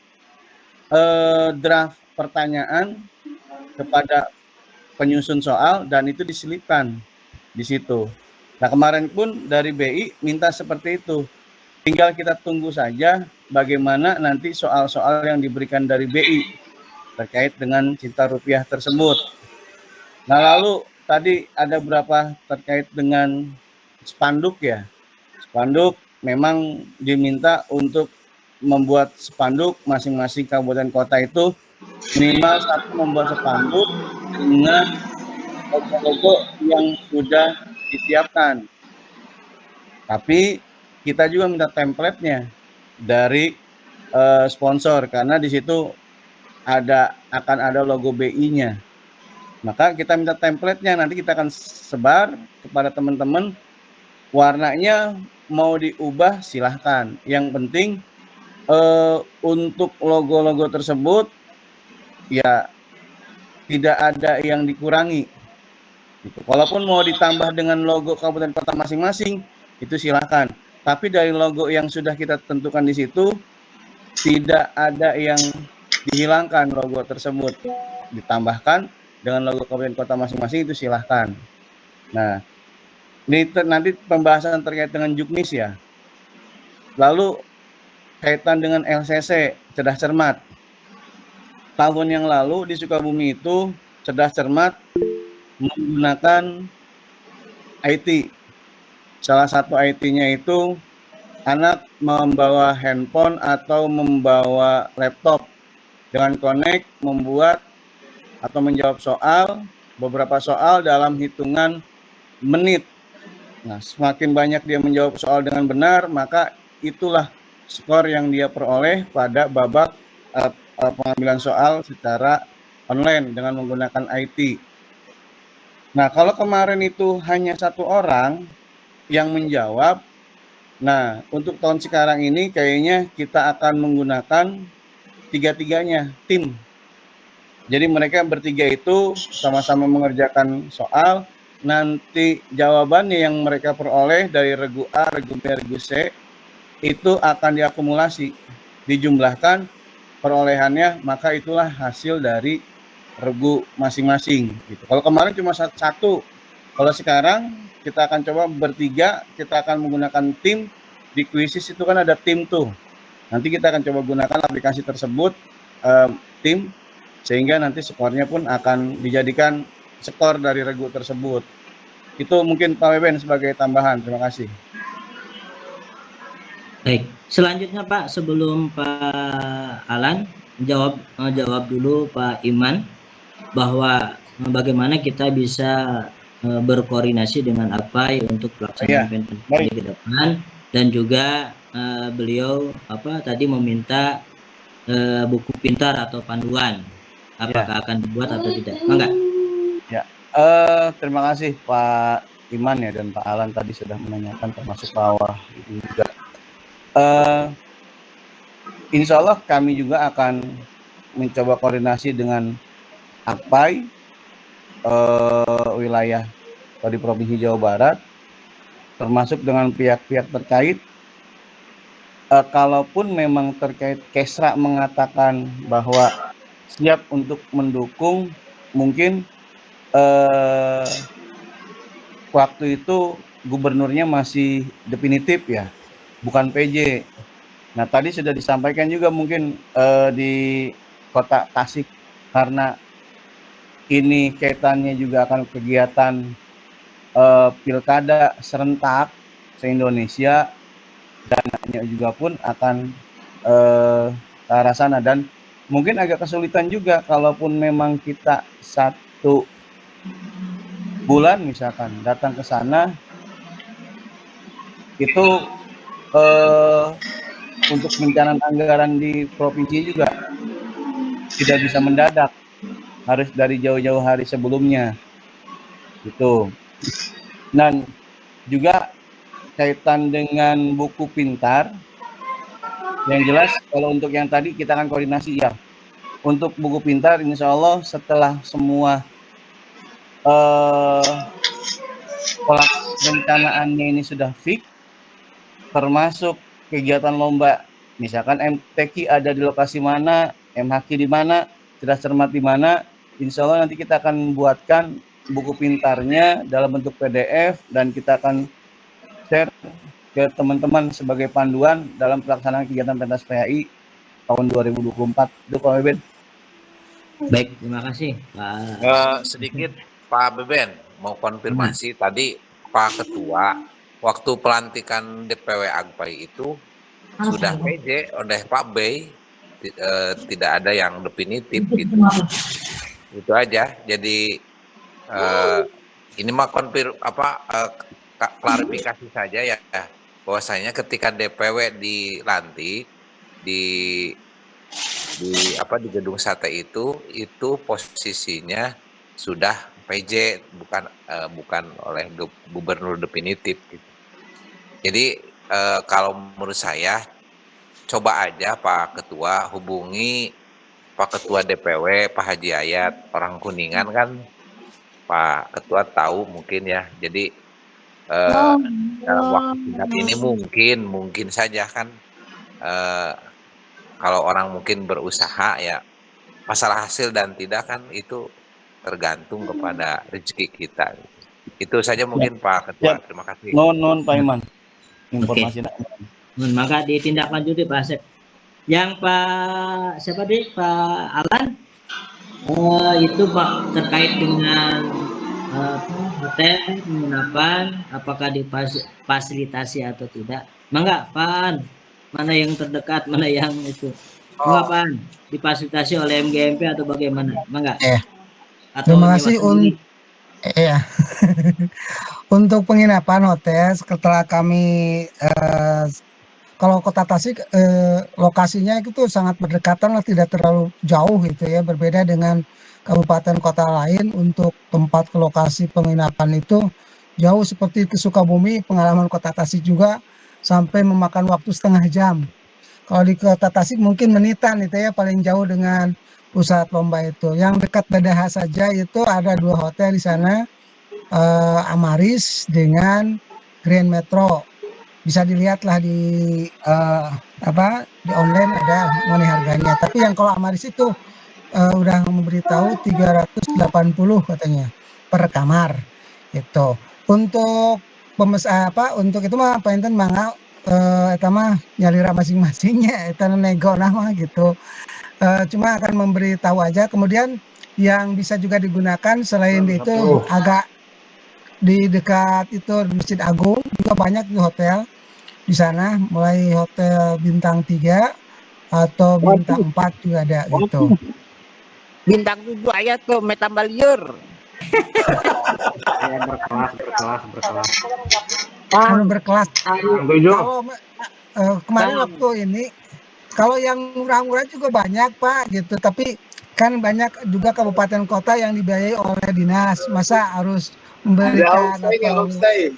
draft pertanyaan kepada penyusun soal dan itu diselipkan di situ. Nah, kemarin pun dari BI minta seperti itu. Tinggal kita tunggu saja bagaimana nanti soal-soal yang diberikan dari BI terkait dengan cinta rupiah tersebut. Nah, lalu tadi ada berapa terkait dengan spanduk ya. Spanduk memang diminta untuk membuat spanduk masing-masing kabupaten kota itu minimal satu membuat spanduk dengan logo-logo yang sudah disiapkan. Tapi kita juga minta template-nya dari sponsor karena di situ akan ada logo BI-nya. Maka kita minta template-nya, nanti kita akan sebar kepada teman-teman. Warnanya mau diubah silahkan. Yang penting untuk logo-logo tersebut ya tidak ada yang dikurangi. Gitu. Walaupun mau ditambah dengan logo kabupaten kota masing-masing itu silahkan. Tapi dari logo yang sudah kita tentukan di situ tidak ada yang dihilangkan logo tersebut. Ditambahkan dengan logo kabupaten kota masing-masing itu silahkan. Nah, ini nanti pembahasan terkait dengan juknis ya. Lalu kaitan dengan LCC, cerdas cermat. Tahun yang lalu di Sukabumi itu cerdas cermat menggunakan IT. Salah satu IT-nya itu anak membawa handphone atau membawa laptop dengan connect, membuat atau menjawab soal, beberapa soal dalam hitungan menit. Nah, semakin banyak dia menjawab soal dengan benar, maka itulah skor yang dia peroleh pada babak pengambilan soal secara online dengan menggunakan IT. Nah, kalau kemarin itu hanya satu orang yang menjawab, nah untuk tahun sekarang ini kayaknya kita akan menggunakan tiga-tiganya, tim. Jadi mereka bertiga itu sama-sama mengerjakan soal, nanti jawabannya yang mereka peroleh dari regu A, regu B, regu C, itu akan diakumulasi, dijumlahkan perolehannya, maka itulah hasil dari regu masing-masing. Gitu. Kalau kemarin cuma satu, kalau sekarang kita akan coba bertiga, kita akan menggunakan tim. Di Quizzes itu kan ada tim tuh. Nanti kita akan coba gunakan aplikasi tersebut, tim, sehingga nanti skornya pun akan dijadikan skor dari regu tersebut. Itu mungkin Pak Beben sebagai tambahan. Terima kasih. Baik, selanjutnya Pak, sebelum Pak Alan jawab dulu Pak Iman bahwa bagaimana kita bisa berkoordinasi dengan APAI untuk pelaksanaan penelitian ke depan, dan juga beliau tadi meminta buku pintar atau panduan, apakah akan dibuat atau tidak? Enggak? Ya, terima kasih Pak Iman ya dan Pak Alan tadi sudah menanyakan, termasuk Pak Wah juga. Insya Allah kami juga akan mencoba koordinasi dengan APAI wilayah atau di Provinsi Jawa Barat, termasuk dengan pihak-pihak terkait. Kalaupun memang terkait Kesra mengatakan bahwa siap untuk mendukung, mungkin waktu itu gubernurnya masih definitif ya, bukan PJ. Nah tadi sudah disampaikan juga mungkin di Kota Tasik, karena ini kaitannya juga akan kegiatan pilkada serentak se-Indonesia, dananya juga pun akan ke arah sana, dan mungkin agak kesulitan juga kalaupun memang kita 1 bulan misalkan datang ke sana, itu untuk perencanaan anggaran di provinsi juga tidak bisa mendadak, harus dari jauh-jauh hari sebelumnya gitu. Dan juga kaitan dengan buku pintar, yang jelas kalau untuk yang tadi kita akan koordinasi ya. Untuk buku pintar insya Allah setelah semua perencanaannya ini sudah fix, termasuk kegiatan lomba, misalkan MTQ ada di lokasi mana, MHQ di mana, cerdas cermat di mana, insya Allah nanti kita akan buatkan buku pintarnya dalam bentuk PDF dan kita akan share ke teman-teman sebagai panduan dalam pelaksanaan kegiatan pentas PAI tahun 2024. Itu Pak Beben. Baik, terima kasih Pak. Sedikit Pak Beben mau konfirmasi tadi Pak Ketua, waktu pelantikan DPW AGPAI itu sudah PJ oleh Pak Bey, tidak ada yang definitif gitu. Itu aja. Jadi ini mah klarifikasi saja ya, bahwasanya ketika DPW dilantik di Gedung Sate itu posisinya sudah PJ, bukan oleh gubernur definitif gitu. Jadi kalau menurut saya coba aja Pak Ketua hubungi Pak Ketua DPW Pak Haji Ayat, orang Kuningan kan Pak Ketua tahu mungkin ya. Jadi dalam waktu singkat ini mungkin saja kan kalau orang mungkin berusaha ya, masalah hasil dan tidak kan itu tergantung kepada rezeki kita. Itu saja mungkin Pak Ketua. Terima kasih. Non Pak Iman. Informasi. Maka ditindaklanjuti Pak Asep. Yang Pak siapa deh Pak Alan itu Pak terkait dengan hotel penginapan apakah difasilitasi atau tidak. Mangga Pak, mana yang terdekat, mana yang itu. Mangga Pak, difasilitasi oleh MGMP atau bagaimana? Mangga. Atau Terima kasih ya. Untuk penginapan hotel setelah kami kalau Kota Tasik lokasinya itu sangat berdekatan lah, tidak terlalu jauh gitu ya, berbeda dengan kabupaten kota lain. Untuk tempat ke lokasi penginapan itu jauh, seperti ke Sukabumi, pengalaman Kota Tasik juga sampai memakan waktu setengah jam. Kalau di Kota Tasik mungkin menitan itu ya, paling jauh dengan pusat lomba itu. Yang dekat Dadaha saja itu ada 2 hotel di sana, Amaris dengan Grand Metro. Bisa dilihatlah di di online ada mengenai harganya. Tapi yang kalau Amaris itu udah memberitahu 380 katanya per kamar itu. Untuk untuk itu mah painten mangga eta mah nyalira masing-masingnya, eta nego nama gitu. Cuma akan memberitahu aja. Kemudian yang bisa juga digunakan selain itu agak di dekat itu Masjid Agung juga banyak di hotel di sana, mulai hotel bintang 3 atau bintang 4 juga ada gitu. Bintang 7 aya tuh tambah lieur. Berkelas. Kalau kemarin waktu ini, kalau yang murah-murah juga banyak Pak gitu, tapi kan banyak juga kabupaten kota yang dibiayai oleh dinas, masa harus memberikan homestay.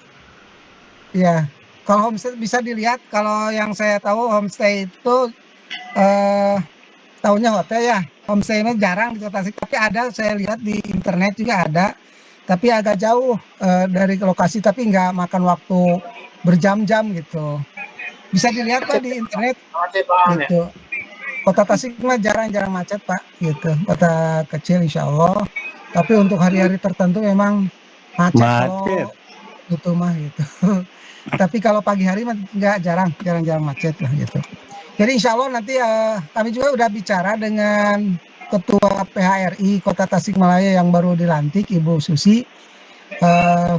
Ya, kalau homestay bisa dilihat, kalau yang saya tahu homestay itu tahunya hotel ya, homestay-nya jarang di Kota Tasik, tapi ada, saya lihat di internet juga ada, tapi agak jauh dari lokasi, tapi nggak makan waktu berjam-jam gitu. Bisa dilihat Pak di internet gitu. Kota Tasik mah jarang-jarang macet Pak gitu, kota kecil insya Allah, tapi untuk hari-hari tertentu memang macet. Kalau itu mah gitu. Tapi kalau pagi hari mah nggak, jarang-jarang macet lah gitu. Jadi insya Allah nanti kami juga udah bicara dengan Ketua PHRI Kota Tasikmalaya yang baru dilantik, Ibu Susi,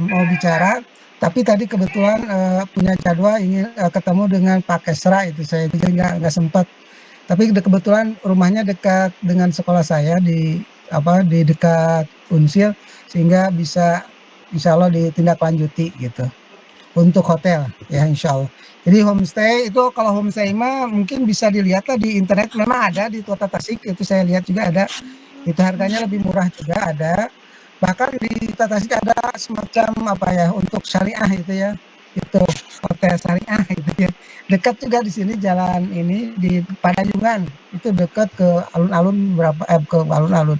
mau bicara. Tapi tadi kebetulan punya jadwal ingin ketemu dengan Pak Kesra, itu saya juga nggak sempat. Tapi kebetulan rumahnya dekat dengan sekolah saya di dekat Unsil, sehingga bisa insya Allah ditindaklanjuti gitu. Untuk hotel ya insya Allah. Jadi homestay itu, kalau homestay mah mungkin bisa dilihat lah di internet, memang ada di Kota Tasik, itu saya lihat juga ada. Itu harganya lebih murah juga ada. Bahkan di Kota Tasik ada semacam untuk syariah itu ya. Itu hotel syariah itu ya. Dekat juga di sini jalan ini di Padayungan. Itu dekat ke alun-alun ke alun-alun.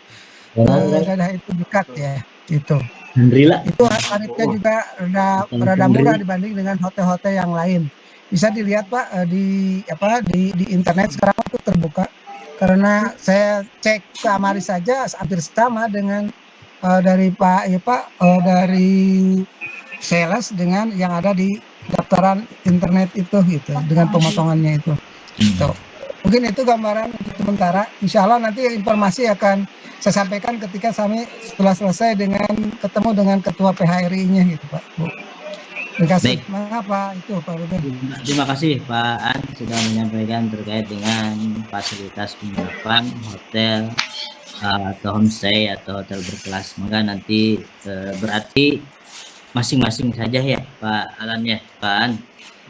Dadah itu dekat ya itu. Itu tarifnya juga rada murah dibanding dengan hotel-hotel yang lain. Bisa dilihat Pak di internet sekarang itu terbuka. Karena saya cek ke Amaris saja hampir sama dengan dari dari sales dengan yang ada di daftaran internet itu gitu, dengan pemotongannya itu. Gitu. Mungkin itu gambaran untuk sementara. Insya Allah nanti informasi akan saya sampaikan ketika kami setelah selesai dengan ketemu dengan Ketua PHRI-nya gitu Pak. Bu. Terima kasih. Mengapa itu Pak Ruben? Terima kasih Pak An sudah menyampaikan terkait dengan fasilitas penginapan, hotel atau homestay atau hotel berkelas. Maka nanti berarti masing-masing saja ya Pak Alan ya, Pak An.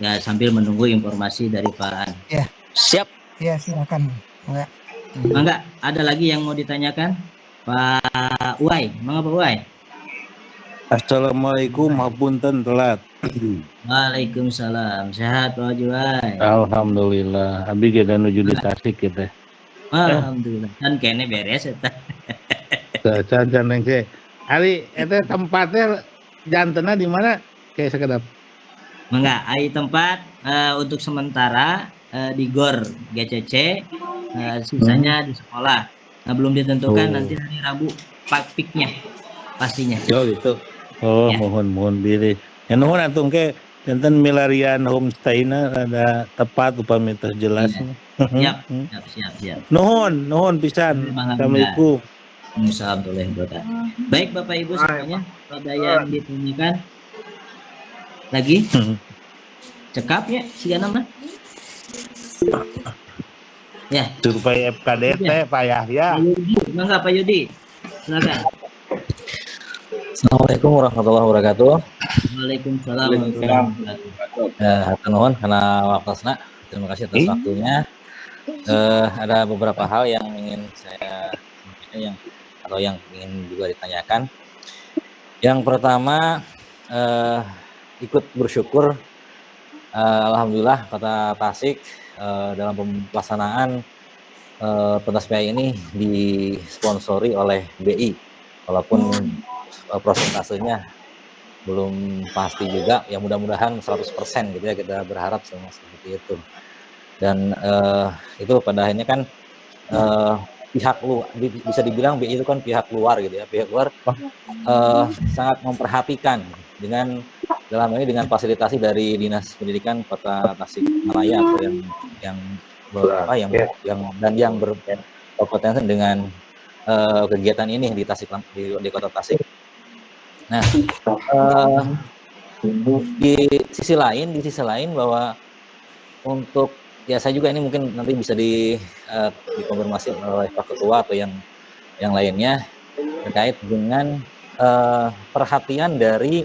Ya, sambil menunggu informasi dari Pak An. Ya. Siap. Ya, silakan. Enggak. Mangga, ada lagi yang mau ditanyakan? Pak Uwai, mangga Pak Uwai. Assalamualaikum, hapunten telat. Waalaikumsalam, sehat Pak Uwai. Alhamdulillah, abi kita nuju di Tasik kita. Alhamdulillah, kan kene beres eta. Can teh. Ari eta tempatnya jantena di mana? Kayak sekedap. Mangga, ai tempat untuk sementara di GOR GCC, sisanya di sekolah. Nah, belum ditentukan nanti hari Rabu piknya pastinya. Oh gitu. Oh, ya. mohon pilih. Ya nuhun antum ke Enten milarian homestay-na ada tepat upami teh jelas. Iya. Siap. Nuhun pisan. Assalamualaikum. Waalaikumsalam. Baik Bapak Ibu semuanya, ada yang ditanyakan lagi? Cekap ya si mah. Ya. Survei FKDT Pak Yahya. Mangga Pak Yudi. Silakan. Assalamualaikum warahmatullahi wabarakatuh. Waalaikumsalam warahmatullahi wabarakatuh. Hatur nuhun karena waktunya. Terima kasih atas waktunya. Ada beberapa hal yang ingin saya yang ingin juga ditanyakan. Yang pertama, ikut bersyukur, alhamdulillah Kota Tasik dalam pelaksanaan pentas PAI ini disponsori oleh BI, walaupun prosentasenya belum pasti juga, ya mudah-mudahan 100% gitu ya, kita berharap semua seperti itu. Dan itu pada akhirnya kan pihak luar, bisa dibilang BI itu kan pihak luar gitu ya, pihak luar sangat memperhatikan dengan dalam ini dengan fasilitasi dari Dinas Pendidikan Kota Tasikmalaya atau yang berkompetensi dengan kegiatan ini di Tasik, di Kota Tasik. Nah, di sisi lain bahwa untuk ya saya juga ini mungkin nanti bisa dikonfirmasi oleh Pak Ketua atau yang lainnya terkait dengan perhatian dari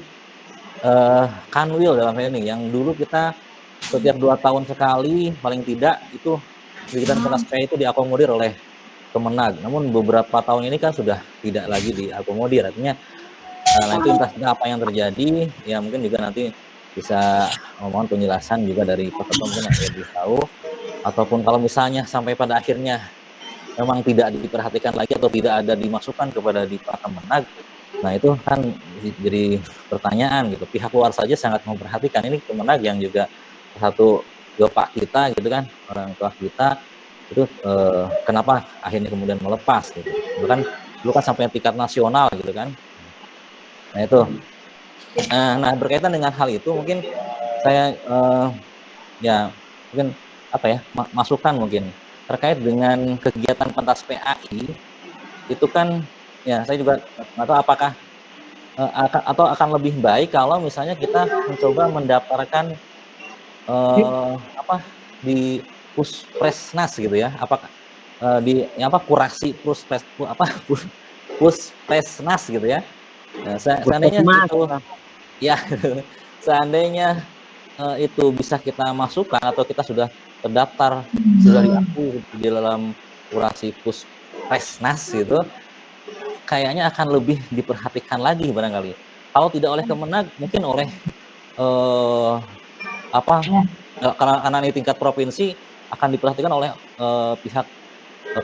Kanwil dalam hal ini, yang dulu kita setiap 2 tahun sekali paling tidak itu kegiatan pentas PAI itu diakomodir oleh Kemenag. Namun beberapa tahun ini kan sudah tidak lagi diakomodir, artinya nah itu entah apa yang terjadi, ya mungkin juga nanti bisa mohon penjelasan juga dari Pak Ketua mungkin yang lebih tahu, ataupun kalau misalnya sampai pada akhirnya memang tidak diperhatikan lagi atau tidak ada dimasukkan kepada di Pak Kemenag, nah itu kan jadi pertanyaan gitu. Pihak luar saja sangat memperhatikan, ini Kemenag yang juga satu bapak kita gitu kan, orang tua kita itu kenapa akhirnya kemudian melepas gitu. Bahkan dulu kan sampai tingkat nasional gitu kan. Nah itu. Nah berkaitan dengan hal itu mungkin saya ya mungkin apa ya masukan mungkin terkait dengan kegiatan pentas PAI itu kan ya saya juga nggak tahu apakah akan lebih baik kalau misalnya kita mencoba mendaftarkan di Puspresnas gitu ya, apakah kurasi Puspresnas gitu ya. Nah, seandainya itu ya seandainya itu bisa kita masukkan atau kita sudah terdaftar, sudah diakui di dalam kurasi Puspresnas gitu, kayaknya akan lebih diperhatikan lagi barangkali. Kalau tidak oleh Kemenag, mungkin oleh karena ini tingkat provinsi akan diperhatikan oleh pihak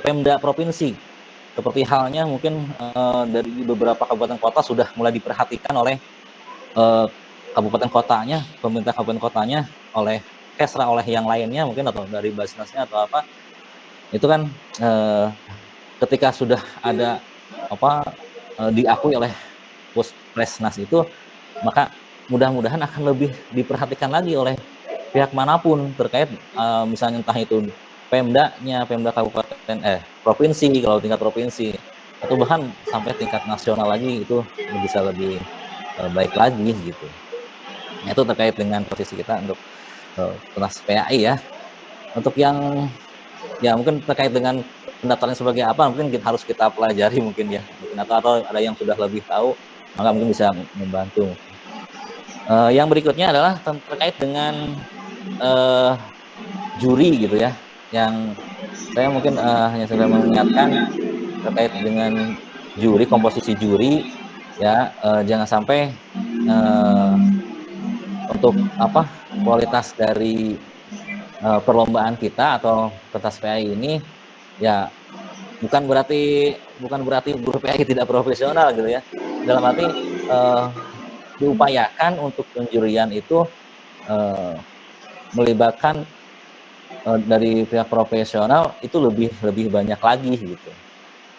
Pemda provinsi. Seperti halnya mungkin dari beberapa kabupaten kota sudah mulai diperhatikan oleh kabupaten kotanya, pemerintah kabupaten kotanya, oleh Kesra, oleh yang lainnya mungkin, atau dari Basnasnya atau apa. Itu kan ketika sudah ada diakui oleh Puspresnas itu, maka mudah-mudahan akan lebih diperhatikan lagi oleh pihak manapun terkait, misalnya entah itu Pemdanya, Pemda kabupaten provinsi kalau tingkat provinsi, atau bahkan sampai tingkat nasional lagi, itu bisa lebih baik lagi gitu. Nah, itu terkait dengan posisi kita untuk pentas PAI ya. Untuk yang ya mungkin terkait dengan pendaftaran sebagai apa, mungkin harus kita pelajari mungkin ya, mungkin atau ada yang sudah lebih tahu, maka mungkin bisa membantu. Yang berikutnya adalah terkait dengan juri gitu ya, yang saya mungkin hanya sudah mengingatkan terkait dengan juri, komposisi juri ya, jangan sampai untuk kualitas dari perlombaan kita atau pentas PAI ini ya bukan berarti guru PAI tidak profesional gitu ya, dalam arti diupayakan untuk penjurian itu melibatkan dari pihak profesional itu lebih banyak lagi gitu.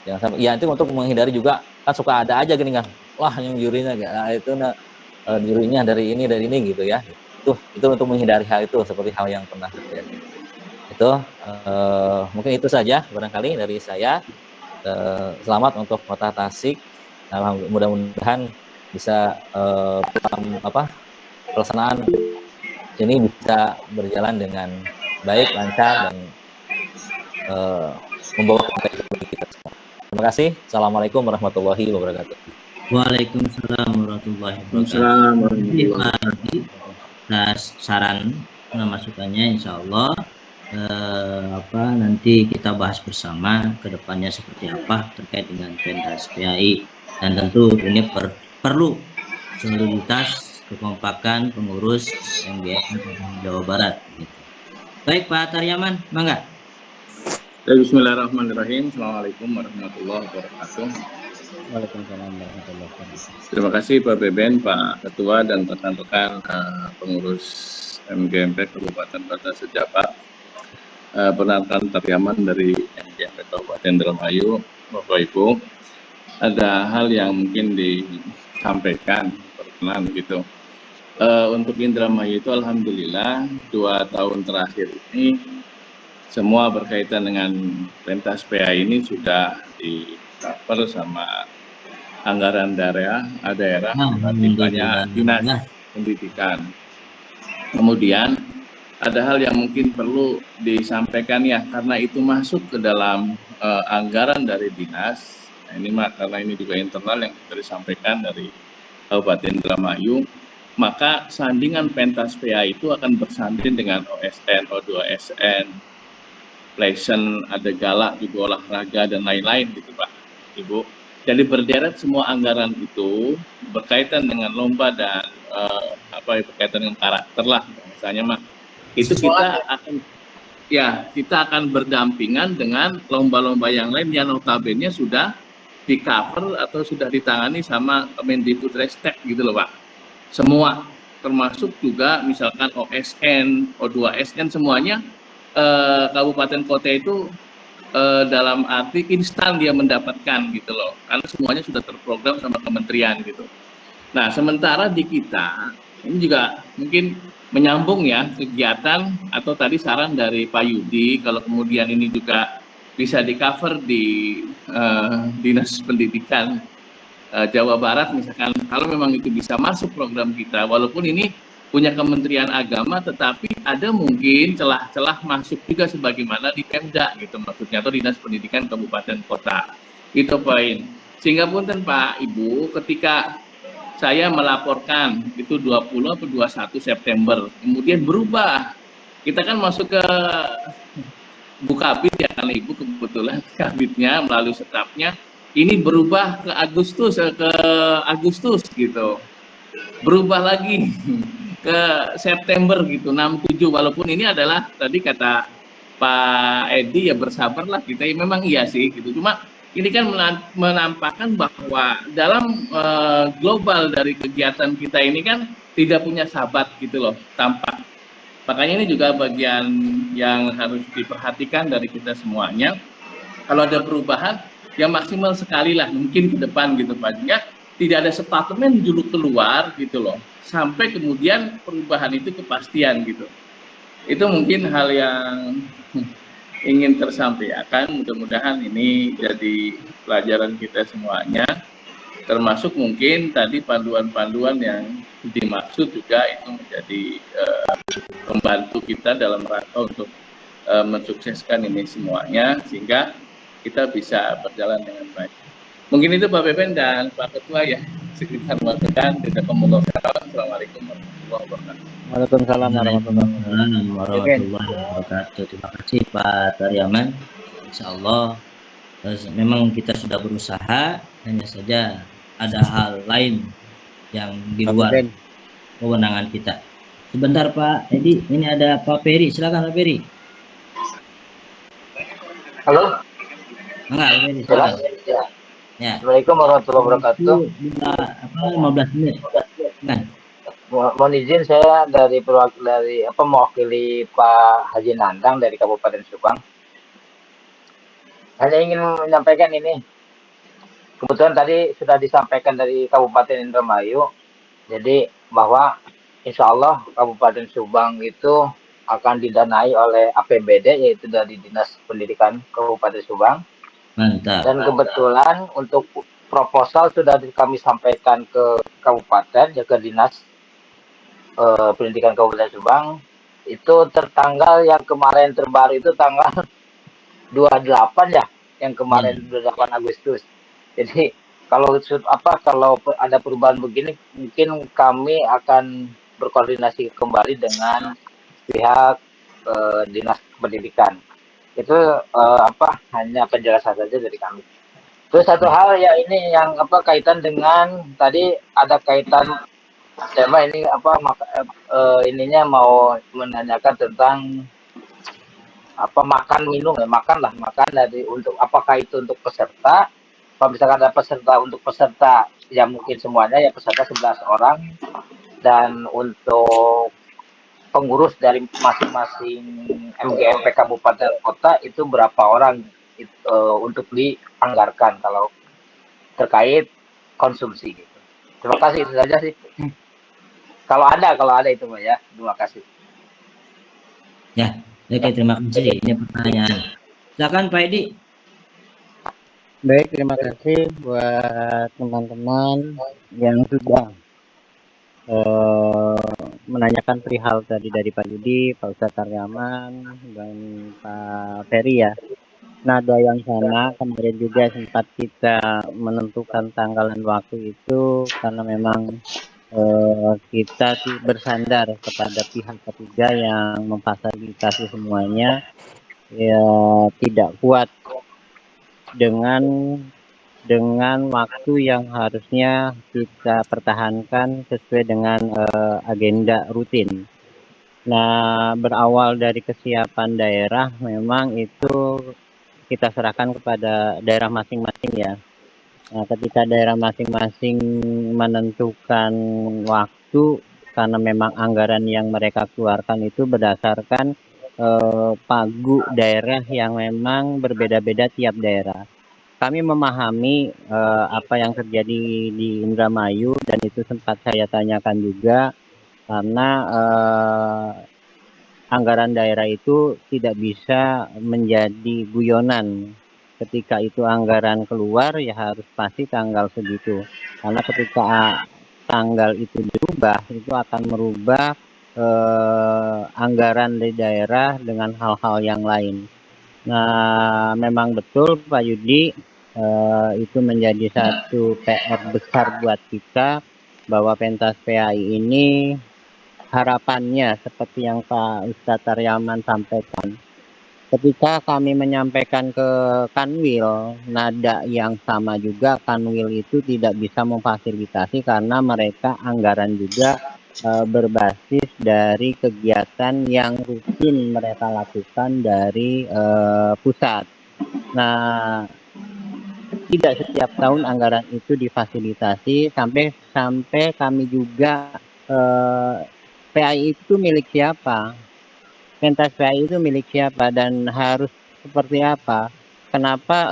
Jangan sampai ya, itu untuk menghindari juga, kan suka ada aja gini kan, wah yang jurinya itu jurinya dari ini gitu ya. itu untuk menghindari hal itu seperti hal yang pernah terjadi. Itu mungkin itu saja barangkali dari saya. Selamat untuk Kota Tasik. Mudah-mudahan bisa pelaksanaan ini bisa berjalan dengan baik, lancar, dan membawa kebaikan bagi kita semua. Terima kasih. Assalamualaikum warahmatullahi wabarakatuh. Waalaikumsalam warahmatullahi wabarakatuh. Atas saran masukannya, insya Allah nanti kita bahas bersama ke depannya seperti apa terkait dengan pentas PAI, dan tentu ini perlu soliditas, kekompakan pengurus MGS Jawa Barat. Baik Pak Taryaman, mangga. Bismillahirrahmanirrahim. Assalamualaikum warahmatullahi wabarakatuh. Waalaikumsalam warahmatullahi wabarakatuh. Terima kasih Pak Beben, Pak Ketua, dan rekan-rekan pengurus MGMP Kabupaten Kota Sejapat. Perkenalkan Taryaman dari MGMP Kabupaten Indramayu. Bapak Ibu, ada hal yang mungkin disampaikan perkenalan gitu. Untuk Indramayu itu alhamdulillah 2 tahun terakhir ini semua berkaitan dengan pentas PA ini sudah di cover sama anggaran daerah banyak dinas pendidikan. Kemudian ada hal yang mungkin perlu disampaikan ya, karena itu masuk ke dalam anggaran dari dinas. Nah, ini karena ini juga internal yang kita disampaikan dari Kabupaten Indramayu, maka sandingan pentas PA itu akan bersanding dengan OSN, O2SN, Pleasant, ada galak juga olahraga dan lain-lain gitu Pak Ibu. Jadi berderet semua anggaran itu berkaitan dengan lomba dan berkaitan dengan karakter lah misalnya mah. Itu kita akan berdampingan dengan lomba-lomba yang lain yang notabene sudah di cover atau sudah ditangani sama Kemendikbudristek gitu loh Pak. Semua termasuk juga misalkan OSN, O2SN semuanya kabupaten kota itu dalam arti instan dia mendapatkan gitu loh, karena semuanya sudah terprogram sama kementerian gitu. Nah sementara di kita ini juga mungkin menyambung ya kegiatan atau tadi saran dari Pak Yudi, kalau kemudian ini juga bisa di cover di Dinas Pendidikan Jawa Barat misalkan, kalau memang itu bisa masuk program kita, walaupun ini punya Kementerian Agama, tetapi ada mungkin celah-celah masuk juga sebagaimana di Pemda gitu maksudnya, atau Dinas Pendidikan Kabupaten Kota. Itu poin. Sehingga punten Pak Ibu, ketika saya melaporkan itu 20 atau 21 September, kemudian berubah. Kita kan masuk ke Bukabit ya, karena Ibu kebetulan kabitnya melalui stafnya, ini berubah ke Agustus gitu. Berubah lagi ke September gitu, 67, walaupun ini adalah tadi kata Pak Edi ya bersabarlah kita, ya memang iya sih gitu, cuma ini kan menampakkan bahwa dalam global dari kegiatan kita ini kan tidak punya sahabat gitu loh tampak. Makanya ini juga bagian yang harus diperhatikan dari kita semuanya. Kalau ada perubahan ya maksimal sekali lah mungkin ke depan gitu Pak, sehingga tidak ada statement dulu keluar gitu loh, sampai kemudian perubahan itu kepastian gitu. Itu mungkin hal yang ingin tersampaikan, mudah-mudahan ini jadi pelajaran kita semuanya, termasuk mungkin tadi panduan-panduan yang dimaksud juga itu menjadi membantu kita dalam rangka untuk mensukseskan ini semuanya, sehingga kita bisa berjalan dengan baik. Mungkin itu Pak Beben dan Pak Ketua ya, sekitar masukan. Assalamualaikum warahmatullahi wabarakatuh. Waalaikumsalam warahmatullahi wabarakatuh. Terima kasih Pak Taryaman. Insya Allah memang kita sudah berusaha, hanya saja ada hal lain yang di luar kewenangan kita. Sebentar Pak Edi, ini ada Pak Peri, silakan Pak Peri. Halo. Enggak, Pak Peri, silakan. Ya. Assalamualaikum warahmatullahi wabarakatuh. 15 menit. Nah. Mohon izin saya dari mewakili Pak Haji Nandang dari Kabupaten Subang. Hanya ingin menyampaikan ini. Kebetulan tadi sudah disampaikan dari Kabupaten Indramayu. Jadi bahwa insya Allah Kabupaten Subang itu akan didanai oleh APBD, yaitu dari Dinas Pendidikan Kabupaten Subang. Mantap. Dan kebetulan untuk proposal sudah kami sampaikan ke kabupaten, ya ke Dinas Pendidikan Kabupaten Subang. Itu tertanggal yang kemarin terbaru itu tanggal 28 ya, yang kemarin 28 Agustus. Jadi kalau ada perubahan begini, mungkin kami akan berkoordinasi kembali dengan pihak Dinas Pendidikan. Itu hanya penjelasan saja dari kami. Terus satu hal ya, ini yang kaitan dengan tadi ada kaitan tema ini ininya mau menanyakan tentang makan minum ya, makan dari untuk apakah itu untuk peserta. Kalau misalkan ada peserta untuk peserta ya mungkin semuanya ya peserta 11 orang, dan untuk pengurus dari masing-masing MGMP kabupaten kota itu berapa orang untuk dianggarkan kalau terkait konsumsi gitu. Terima kasih, itu saja sih. Kalau ada itu Pak ya. Terima kasih. Ya, oke, terima kasih. Ini pertanyaan. Silakan Pak Edi. Baik, terima kasih buat teman-teman yang sudah menanyakan perihal tadi dari Pak Yudi, Pak Ustadz Taryaman, dan Pak Ferry ya. Nada yang sama, kemarin juga sempat kita menentukan tanggal dan waktu itu karena memang kita bersandar kepada pihak ketiga yang memfasilitasi semuanya, ya tidak kuat dengan waktu yang harusnya kita pertahankan sesuai dengan agenda rutin. Nah, berawal dari kesiapan daerah, memang itu kita serahkan kepada daerah masing-masing ya. Nah, ketika daerah masing-masing menentukan waktu, karena memang anggaran yang mereka keluarkan itu berdasarkan pagu daerah yang memang berbeda-beda tiap daerah. Kami memahami apa yang terjadi di Indramayu, dan itu sempat saya tanyakan juga, karena anggaran daerah itu tidak bisa menjadi guyonan. Ketika itu anggaran keluar ya harus pasti tanggal segitu, karena ketika tanggal itu berubah, itu akan merubah anggaran di daerah dengan hal-hal yang lain. Nah, memang betul Pak Yudi, itu menjadi satu PR besar buat kita, bahwa pentas PAI ini harapannya seperti yang Pak Ustadz Taryaman sampaikan. Ketika kami menyampaikan ke Kanwil, nada yang sama juga, Kanwil itu tidak bisa memfasilitasi karena mereka anggaran juga berbasis dari kegiatan yang rutin mereka lakukan dari pusat. Nah, tidak setiap tahun anggaran itu difasilitasi, sampai kami juga PAI itu milik siapa, pentas PAI itu milik siapa, dan harus seperti apa. Kenapa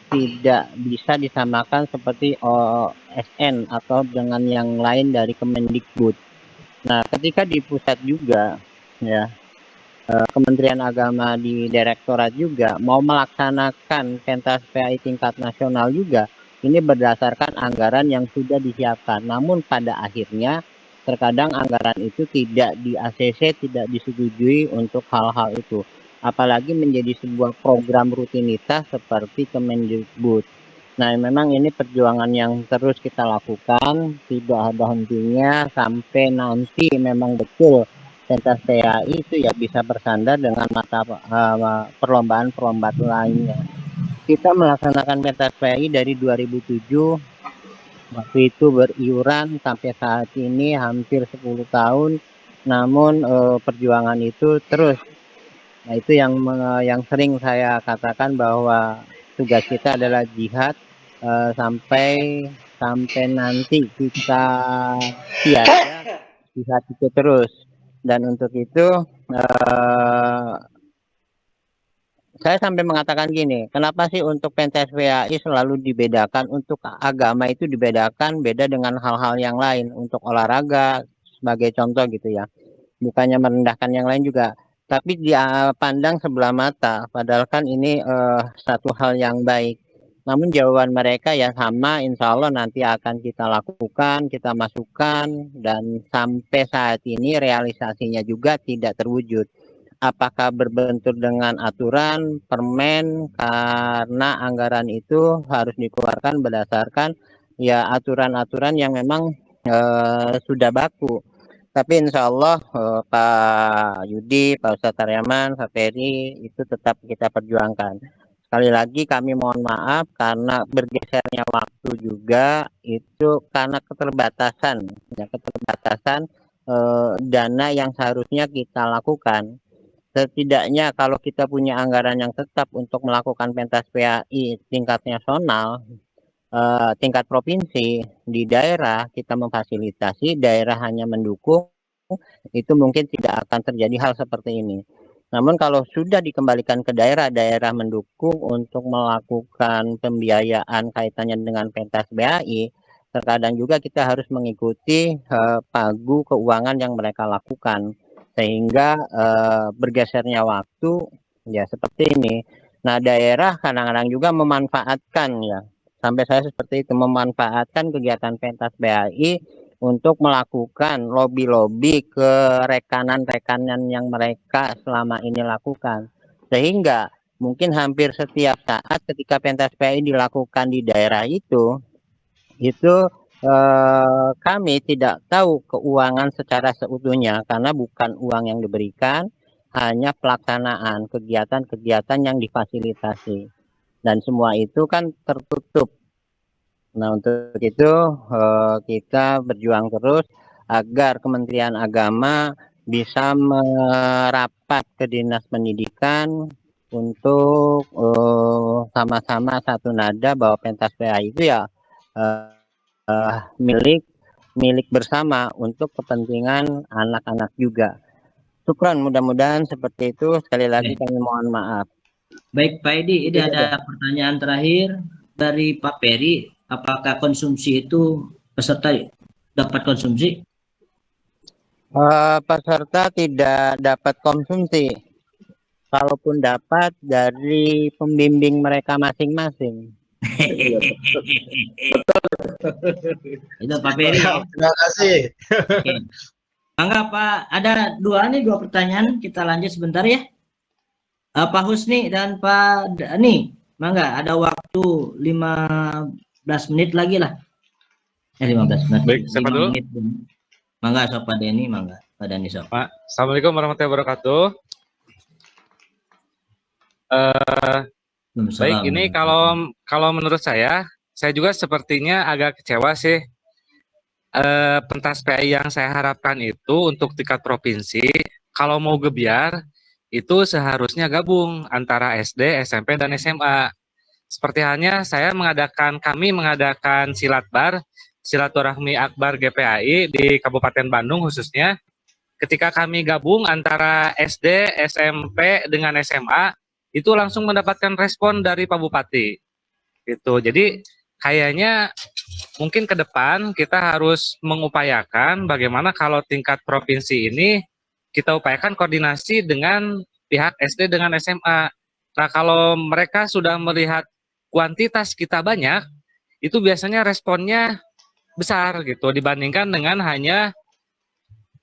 tidak bisa disamakan seperti OSN atau dengan yang lain dari Kemendikbud. Nah, ketika di pusat juga ya, Kementerian Agama di Direktorat juga mau melaksanakan pentas PAI tingkat nasional juga, ini berdasarkan anggaran yang sudah disiapkan. Namun pada akhirnya terkadang anggaran itu tidak di ACC, tidak disetujui untuk hal-hal itu. Apalagi menjadi sebuah program rutinitas seperti Kemendikbud. Nah, memang ini perjuangan yang terus kita lakukan, tidak ada hentinya sampai nanti memang betul pentas PAI itu ya bisa bersandar dengan mata perlombaan-perlombaan lainnya. Kita melaksanakan pentas PAI dari 2007, waktu itu beriuran sampai saat ini hampir 10 tahun, namun perjuangan itu terus. Nah, itu yang sering saya katakan, bahwa tugas kita adalah jihad sampai nanti kita tiada, jihad itu terus. Dan untuk itu saya sampai mengatakan gini, kenapa sih untuk pentas PAI selalu dibedakan, untuk agama itu dibedakan beda dengan hal-hal yang lain, untuk olahraga sebagai contoh gitu ya. Bukannya merendahkan yang lain juga, tapi dia pandang sebelah mata, padahal kan ini satu hal yang baik. Namun jawaban mereka ya sama, insya Allah nanti akan kita lakukan, kita masukkan, dan sampai saat ini realisasinya juga tidak terwujud. Apakah berbentur dengan aturan, permen, karena anggaran itu harus dikeluarkan berdasarkan ya aturan-aturan yang memang sudah baku. Tapi insya Allah Pak Yudi, Pak Ustadz Aryaman, Pak Ferry itu tetap kita perjuangkan. Sekali lagi kami mohon maaf karena bergesernya waktu juga itu karena keterbatasan, ya keterbatasan dana yang seharusnya kita lakukan. Setidaknya kalau kita punya anggaran yang tetap untuk melakukan pentas PAI tingkat nasional, tingkat provinsi, di daerah kita memfasilitasi, daerah hanya mendukung, itu mungkin tidak akan terjadi hal seperti ini. Namun kalau sudah dikembalikan ke daerah, daerah mendukung untuk melakukan pembiayaan kaitannya dengan pentas BAI, terkadang juga kita harus mengikuti pagu keuangan yang mereka lakukan. Sehingga bergesernya waktu, ya seperti ini. Nah daerah kadang-kadang juga memanfaatkan ya, sampai saya seperti itu, memanfaatkan kegiatan pentas BAI untuk melakukan lobby-lobby ke rekanan-rekanan yang mereka selama ini lakukan. Sehingga mungkin hampir setiap saat ketika pentas PAI dilakukan di daerah itu kami tidak tahu keuangan secara seutuhnya karena bukan uang yang diberikan, hanya pelaksanaan kegiatan-kegiatan yang difasilitasi. Dan semua itu kan tertutup. Nah, untuk itu kita berjuang terus agar Kementerian Agama bisa merapat ke Dinas Pendidikan untuk sama-sama satu nada bahwa pentas PAI itu ya milik bersama untuk kepentingan anak-anak juga. Syukran, mudah-mudahan seperti itu. Sekali lagi kami mohon maaf. Baik Pak Edi, ini ada pertanyaan terakhir dari Pak Peri. Apakah konsumsi itu peserta dapat konsumsi? Peserta tidak dapat konsumsi. Kalaupun dapat dari pembimbing mereka masing-masing. Itu Pak Peri. Terima kasih. Mangga Pak, ada dua pertanyaan, kita lanjut sebentar ya. Pak Husni dan Pak Dani, mangga ada waktu 15 menit lagi lah. 15 menit. Baik, siapa dulu? Menit. Mangga sok Pak Dani, mangga Pak Dani sok. Pak, Assalamualaikum warahmatullahi wabarakatuh. Baik, ini kalau menurut saya juga sepertinya agak kecewa sih. Pentas PAI yang saya harapkan itu untuk tingkat provinsi, kalau mau gebiar itu seharusnya gabung antara SD, SMP, dan SMA. Seperti halnya kami mengadakan silatbar, silaturahmi akbar GPAI di Kabupaten Bandung khususnya. Ketika kami gabung antara SD, SMP dengan SMA, itu langsung mendapatkan respon dari Pak Bupati. Gitu. Jadi kayaknya mungkin ke depan kita harus mengupayakan bagaimana kalau tingkat provinsi ini kita upayakan koordinasi dengan pihak SD dengan SMA. Nah, kalau mereka sudah melihat kuantitas kita banyak, itu biasanya responnya besar gitu dibandingkan dengan hanya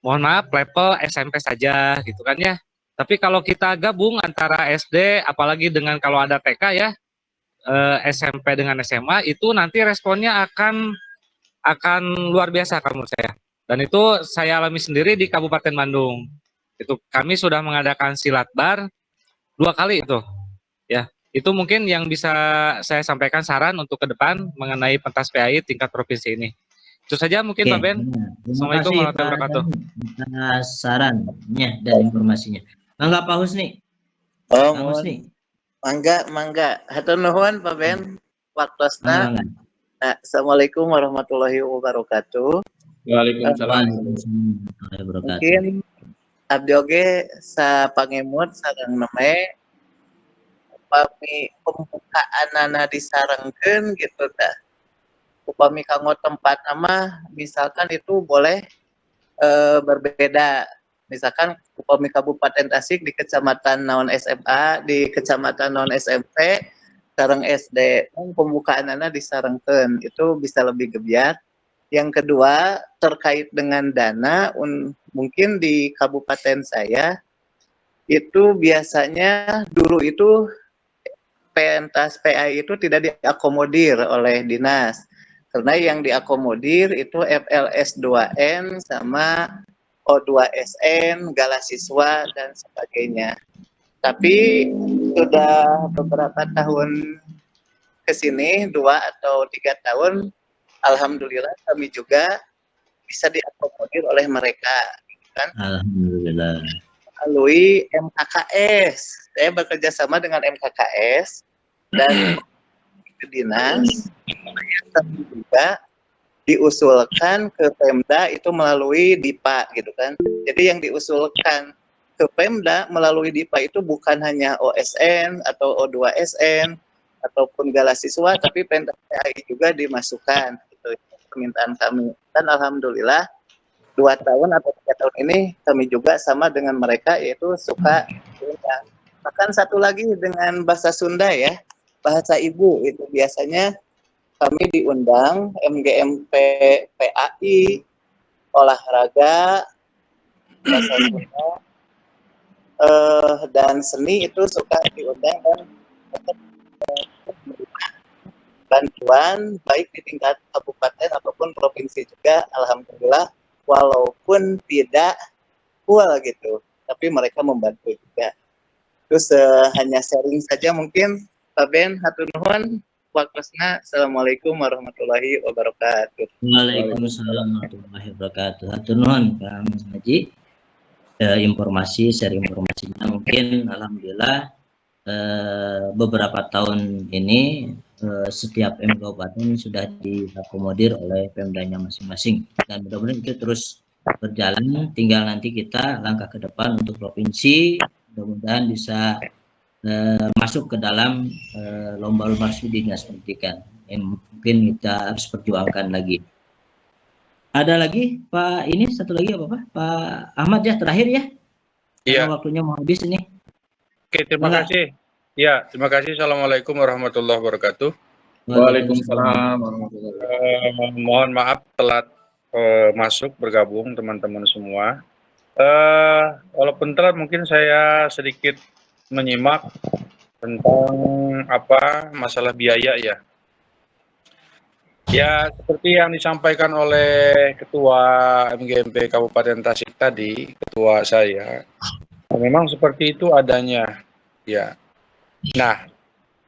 mohon maaf level SMP saja gitu kan ya. Tapi kalau kita gabung antara SD apalagi dengan kalau ada TK ya, SMP dengan SMA itu nanti responnya akan luar biasa menurut saya. Dan itu saya alami sendiri di Kabupaten Bandung. Itu kami sudah mengadakan silatbar 2 kali itu. Ya, itu mungkin yang bisa saya sampaikan saran untuk ke depan mengenai pentas PAI tingkat provinsi ini. Itu saja mungkin Pak Ben. Assalamualaikum warahmatullahi wabarakatuh. Sarannya dan informasinya. Mangga Pak Husni. Oh, Pak Husni. Mangga. Hatur nuhun Pak Ben. Waktosna. Nah, Assalamualaikum warahmatullahi wabarakatuh. Waalaikumsalam. Mungkin abdi oge sapangemut sareng neme upami pembukaanana disarengkeun gitu dah. Upami kanggo tempat nama misalkan itu boleh berbeda. Misalkan upami Kabupaten Tasik di Kecamatan naon SMA, di Kecamatan naon SMP, sareng SD, pembukaanana disarengkeun, itu bisa lebih gebyat. Yang kedua, terkait dengan dana, mungkin di kabupaten saya, itu biasanya dulu itu pentas PA itu tidak diakomodir oleh dinas. Karena yang diakomodir itu FLS 2N sama O2SN, galasiswa, dan sebagainya. Tapi sudah beberapa tahun ke sini, 2 atau 3 tahun, alhamdulillah kami juga bisa diakomodir oleh mereka. Kan? Alhamdulillah. Melalui MKKS. Saya bekerja sama dengan MKKS dan dinas kami juga diusulkan ke Pemda itu melalui DIPA gitu kan. Jadi yang diusulkan ke Pemda melalui DIPA itu bukan hanya OSN atau O2SN ataupun galasiswa, tapi pentas PAI juga dimasukkan. Itu permintaan kami. Dan alhamdulillah 2 tahun atau 3 tahun ini kami juga sama dengan mereka, yaitu suka diundang. Bahkan satu lagi dengan bahasa Sunda ya, bahasa ibu itu biasanya kami diundang MGMP PAI, olahraga, bahasa Sunda, dan seni itu suka diundang dan bantuan baik di tingkat kabupaten ataupun provinsi juga, alhamdulillah, walaupun tidak full gitu, tapi mereka membantu juga. Terus hanya sharing saja mungkin, Pak Ben, hatur nuhun. Waktusna. Assalamualaikum warahmatullahi wabarakatuh. Waalaikumsalam warahmatullahi wabarakatuh. Hatur nuhun Kang Haji. Informasi, share informasinya mungkin alhamdulillah beberapa tahun ini setiap kabupaten sudah diakomodir oleh Pemdanya masing-masing, dan mudah-mudahan itu terus berjalan. Tinggal nanti kita langkah ke depan untuk provinsi, mudah-mudahan bisa masuk ke dalam lomba-lomba studi dinas pendidikan yang mungkin kita harus perjuangkan lagi. Ada lagi Pak, ini satu lagi apa Pak Ahmad ya, terakhir ya? Iya. Karena waktunya mau habis ini. Oke, terima kasih. Ya, terima kasih. Assalamualaikum warahmatullahi wabarakatuh. Waalaikumsalam warahmatullahi wabarakatuh. Mohon maaf telat masuk bergabung teman-teman semua. Walaupun telat, mungkin saya sedikit menyimak tentang masalah biaya ya. Ya, seperti yang disampaikan oleh Ketua MGMP Kabupaten Tasik tadi, ketua saya, memang seperti itu adanya. Ya. Nah,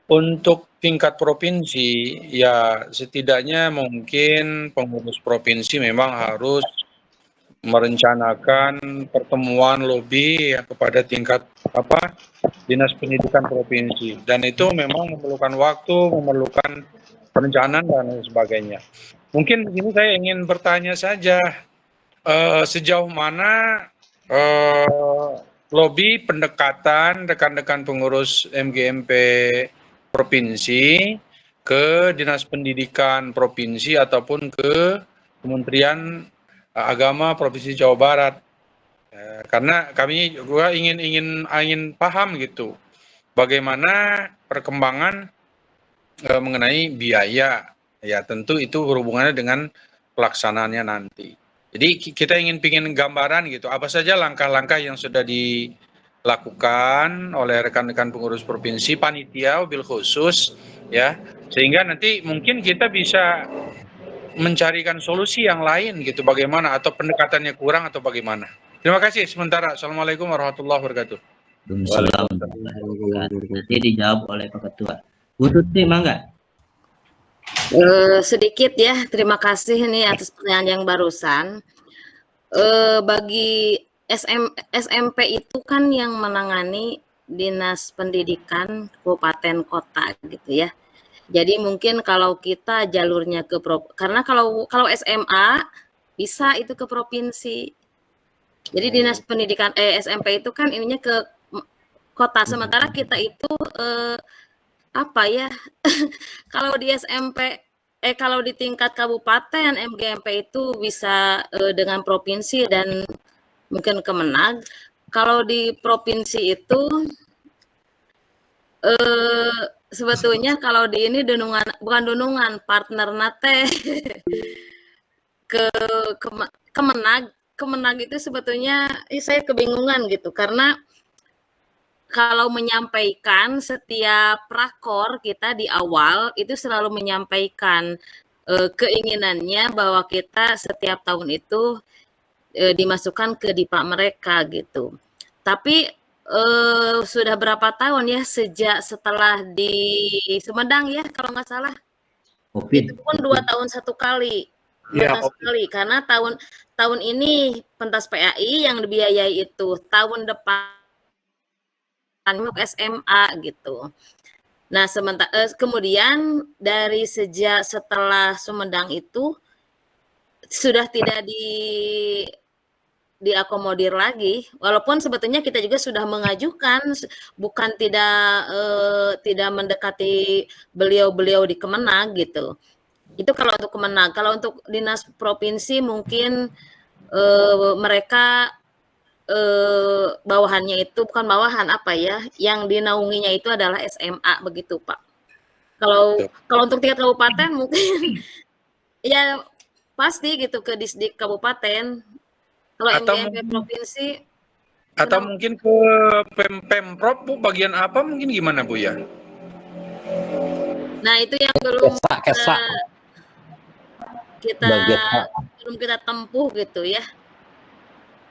untuk tingkat provinsi, ya setidaknya mungkin pengurus provinsi memang harus merencanakan pertemuan lobby ya, kepada tingkat dinas pendidikan provinsi, dan itu memang memerlukan waktu, memerlukan perencanaan dan lain sebagainya. Mungkin di sini saya ingin bertanya saja, sejauh mana lobby pendekatan rekan-rekan pengurus MGMP provinsi ke dinas pendidikan provinsi ataupun ke Kementerian Agama Provinsi Jawa Barat, karena kami juga ingin paham gitu bagaimana perkembangan mengenai biaya. Ya tentu itu berhubungannya dengan pelaksanaannya nanti. Jadi kita ingin gambaran gitu, apa saja langkah-langkah yang sudah dilakukan oleh rekan-rekan pengurus provinsi, panitia bil khusus ya, sehingga nanti mungkin kita bisa mencarikan solusi yang lain gitu, bagaimana, atau pendekatannya kurang atau bagaimana. Terima kasih sementara. Assalamualaikum warahmatullahi wabarakatuh. Nanti dijawab oleh Pak Ketua. Bu Tuti, mangga. Sedikit ya, terima kasih nih atas pertanyaan yang barusan. Bagi SMP itu kan yang menangani dinas pendidikan kabupaten kota gitu ya. Jadi mungkin kalau kita jalurnya ke karena kalau SMA bisa itu ke provinsi. Jadi dinas pendidikan SMP itu kan ininya ke kota, sementara kita itu kalau di SMP kalau di tingkat kabupaten MGMP itu bisa dengan provinsi dan mungkin Kemenag. Kalau di provinsi itu sebetulnya kalau di ini bukan partner nate ke Kemenag itu sebetulnya saya kebingungan gitu karena kalau menyampaikan setiap rakor kita di awal itu selalu menyampaikan keinginannya bahwa kita setiap tahun itu dimasukkan ke DIPA mereka gitu. Tapi sudah berapa tahun ya sejak setelah di Sumedang ya kalau nggak salah. Itu pun 2 tahun 1 kali. 2 tahun sekali karena tahun ini pentas PAI yang dibiayai itu, tahun depan SMA gitu. Nah, kemudian dari setelah Sumedang itu sudah tidak diakomodir lagi, walaupun sebetulnya kita juga sudah mengajukan, bukan tidak mendekati beliau-beliau di Kemenag gitu. Itu kalau untuk Kemenag. Kalau untuk dinas provinsi mungkin mereka bawahannya itu bukan bawahan apa ya, yang dinaunginya itu adalah SMA begitu Pak. Kalau untuk tingkat kabupaten mungkin ya pasti gitu ke Disdik kabupaten. Kalau MGMP provinsi atau mungkin ke Pemprov Bu, bagian apa mungkin gimana Bu ya? Nah, itu yang belum kita tempuh gitu ya.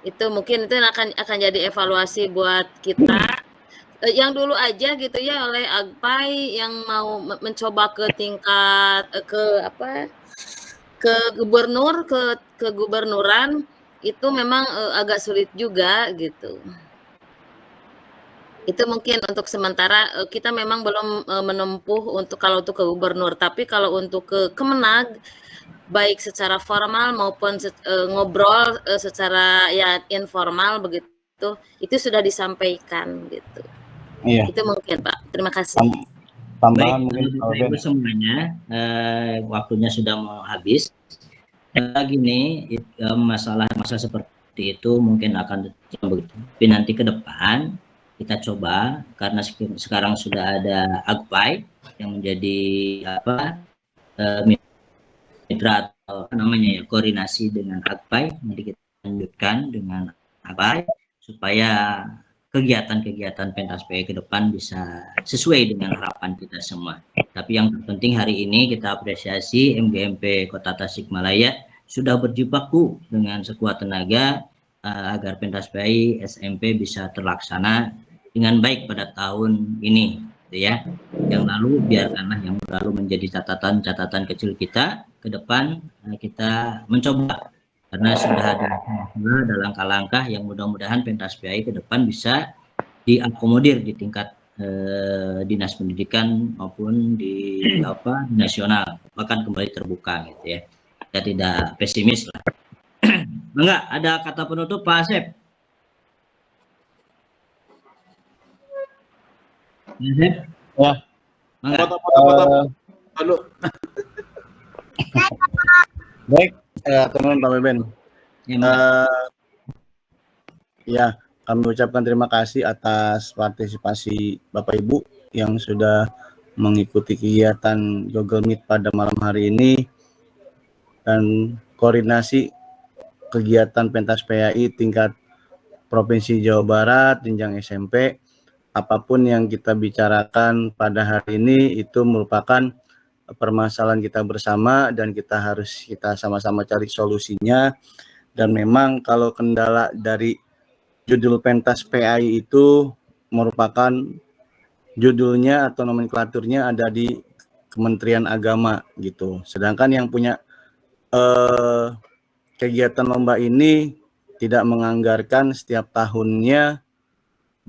Itu mungkin itu akan jadi evaluasi buat kita yang dulu aja gitu ya, oleh Agpai yang mau mencoba ke tingkat ke gubernuran itu memang agak sulit juga gitu. Itu mungkin untuk sementara kita memang belum menempuh kalau untuk ke gubernur, tapi kalau untuk ke Kemenag baik secara formal maupun ngobrol secara ya informal begitu, itu sudah disampaikan gitu. Iya. Itu mungkin Pak. Terima kasih. Tambahan baik, mungkin Ibu semuanya, waktunya sudah mau habis. Gini, masalah seperti itu mungkin akan begitu. Tapi nanti ke depan kita coba, karena sekarang sudah ada Agpai yang menjadi mitra atau namanya ya, koordinasi dengan Agpai. Nanti kita lanjutkan dengan Agpai supaya kegiatan-kegiatan pentas PAI ke depan bisa sesuai dengan harapan kita semua. Tapi yang terpenting hari ini kita apresiasi MGMP Kota Tasikmalaya sudah berjibaku dengan sekuat tenaga agar pentas PAI SMP bisa terlaksana dengan baik pada tahun ini, gitu ya. Yang lalu biarkanlah yang lalu menjadi catatan-catatan kecil kita. Ke depan kita mencoba, karena sudah ada langkah-langkah yang mudah-mudahan pentas PAI ke depan bisa diakomodir di tingkat dinas pendidikan maupun di nasional, bahkan kembali terbuka gitu ya. Kita tidak pesimis lah. Enggak, ada kata penutup Pak Asep? Wah. Baik, teman Pak Beben. Ya, kami ucapkan terima kasih atas partisipasi Bapak Ibu yang sudah mengikuti kegiatan Google Meet pada malam hari ini dan koordinasi kegiatan pentas PAI tingkat Provinsi Jawa Barat, jenjang SMP. Apapun yang kita bicarakan pada hari ini itu merupakan permasalahan kita bersama dan kita sama-sama cari solusinya. Dan memang kalau kendala dari judul pentas PAI itu merupakan judulnya atau nomenklaturnya ada di Kementerian Agama gitu. Sedangkan yang punya kegiatan lomba ini tidak menganggarkan setiap tahunnya,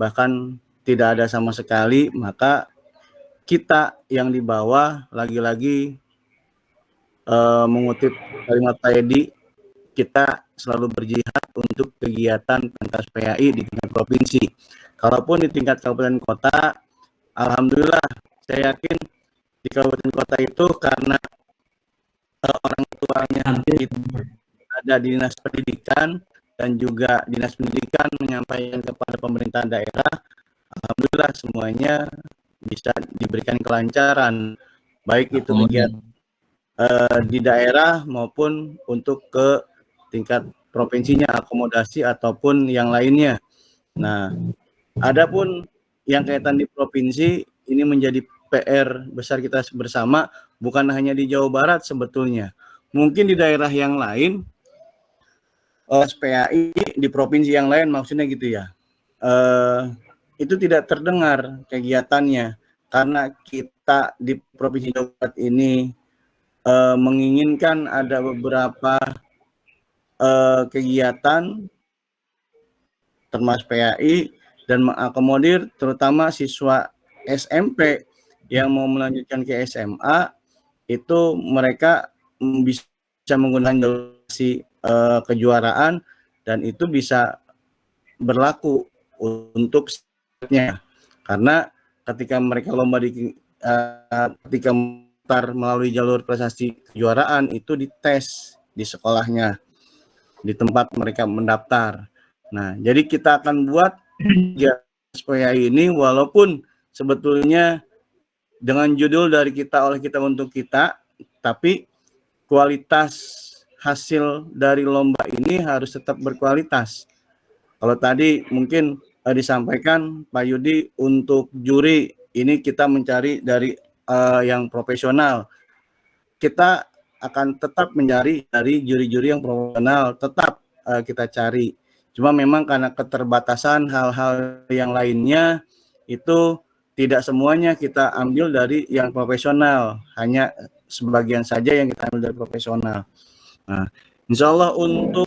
bahkan tidak ada sama sekali, maka kita yang di bawah lagi-lagi mengutip kalimat Teddy, kita selalu berjihad untuk kegiatan pentas PAI di tingkat provinsi. Kalaupun di tingkat kabupaten kota, alhamdulillah saya yakin di kabupaten kota itu karena orang tuanya itu ada di dinas pendidikan dan juga dinas pendidikan menyampaikan kepada pemerintah daerah, alhamdulillah semuanya bisa diberikan kelancaran, baik itu kegiatan di daerah maupun untuk ke tingkat provinsinya, akomodasi ataupun yang lainnya. Nah, adapun yang kaitan di provinsi ini menjadi PR besar kita bersama, bukan hanya di Jawa Barat sebetulnya. Mungkin di daerah yang lain, SPAI di provinsi yang lain maksudnya gitu ya, itu tidak terdengar kegiatannya karena kita di provinsi Jawa Barat ini menginginkan ada beberapa kegiatan termasuk PAI dan mengakomodir terutama siswa SMP yang mau melanjutkan ke SMA, itu mereka bisa menggunakan jalur kejuaraan dan itu bisa berlaku untuk selanjutnya. Karena ketika mereka lomba ketika melalui jalur prestasi kejuaraan itu dites di sekolahnya, di tempat mereka mendaftar. Nah, jadi kita akan buat SPAI ini walaupun sebetulnya dengan judul dari kita oleh kita untuk kita, tapi kualitas hasil dari lomba ini harus tetap berkualitas. Kalau tadi mungkin disampaikan Pak Yudi untuk juri ini kita mencari dari yang profesional. Kita akan tetap mencari dari juri-juri yang profesional, tetap kita cari. Cuma memang karena keterbatasan hal-hal yang lainnya itu tidak semuanya kita ambil dari yang profesional, hanya sebagian saja yang kita ambil dari profesional. Nah, insya Allah untuk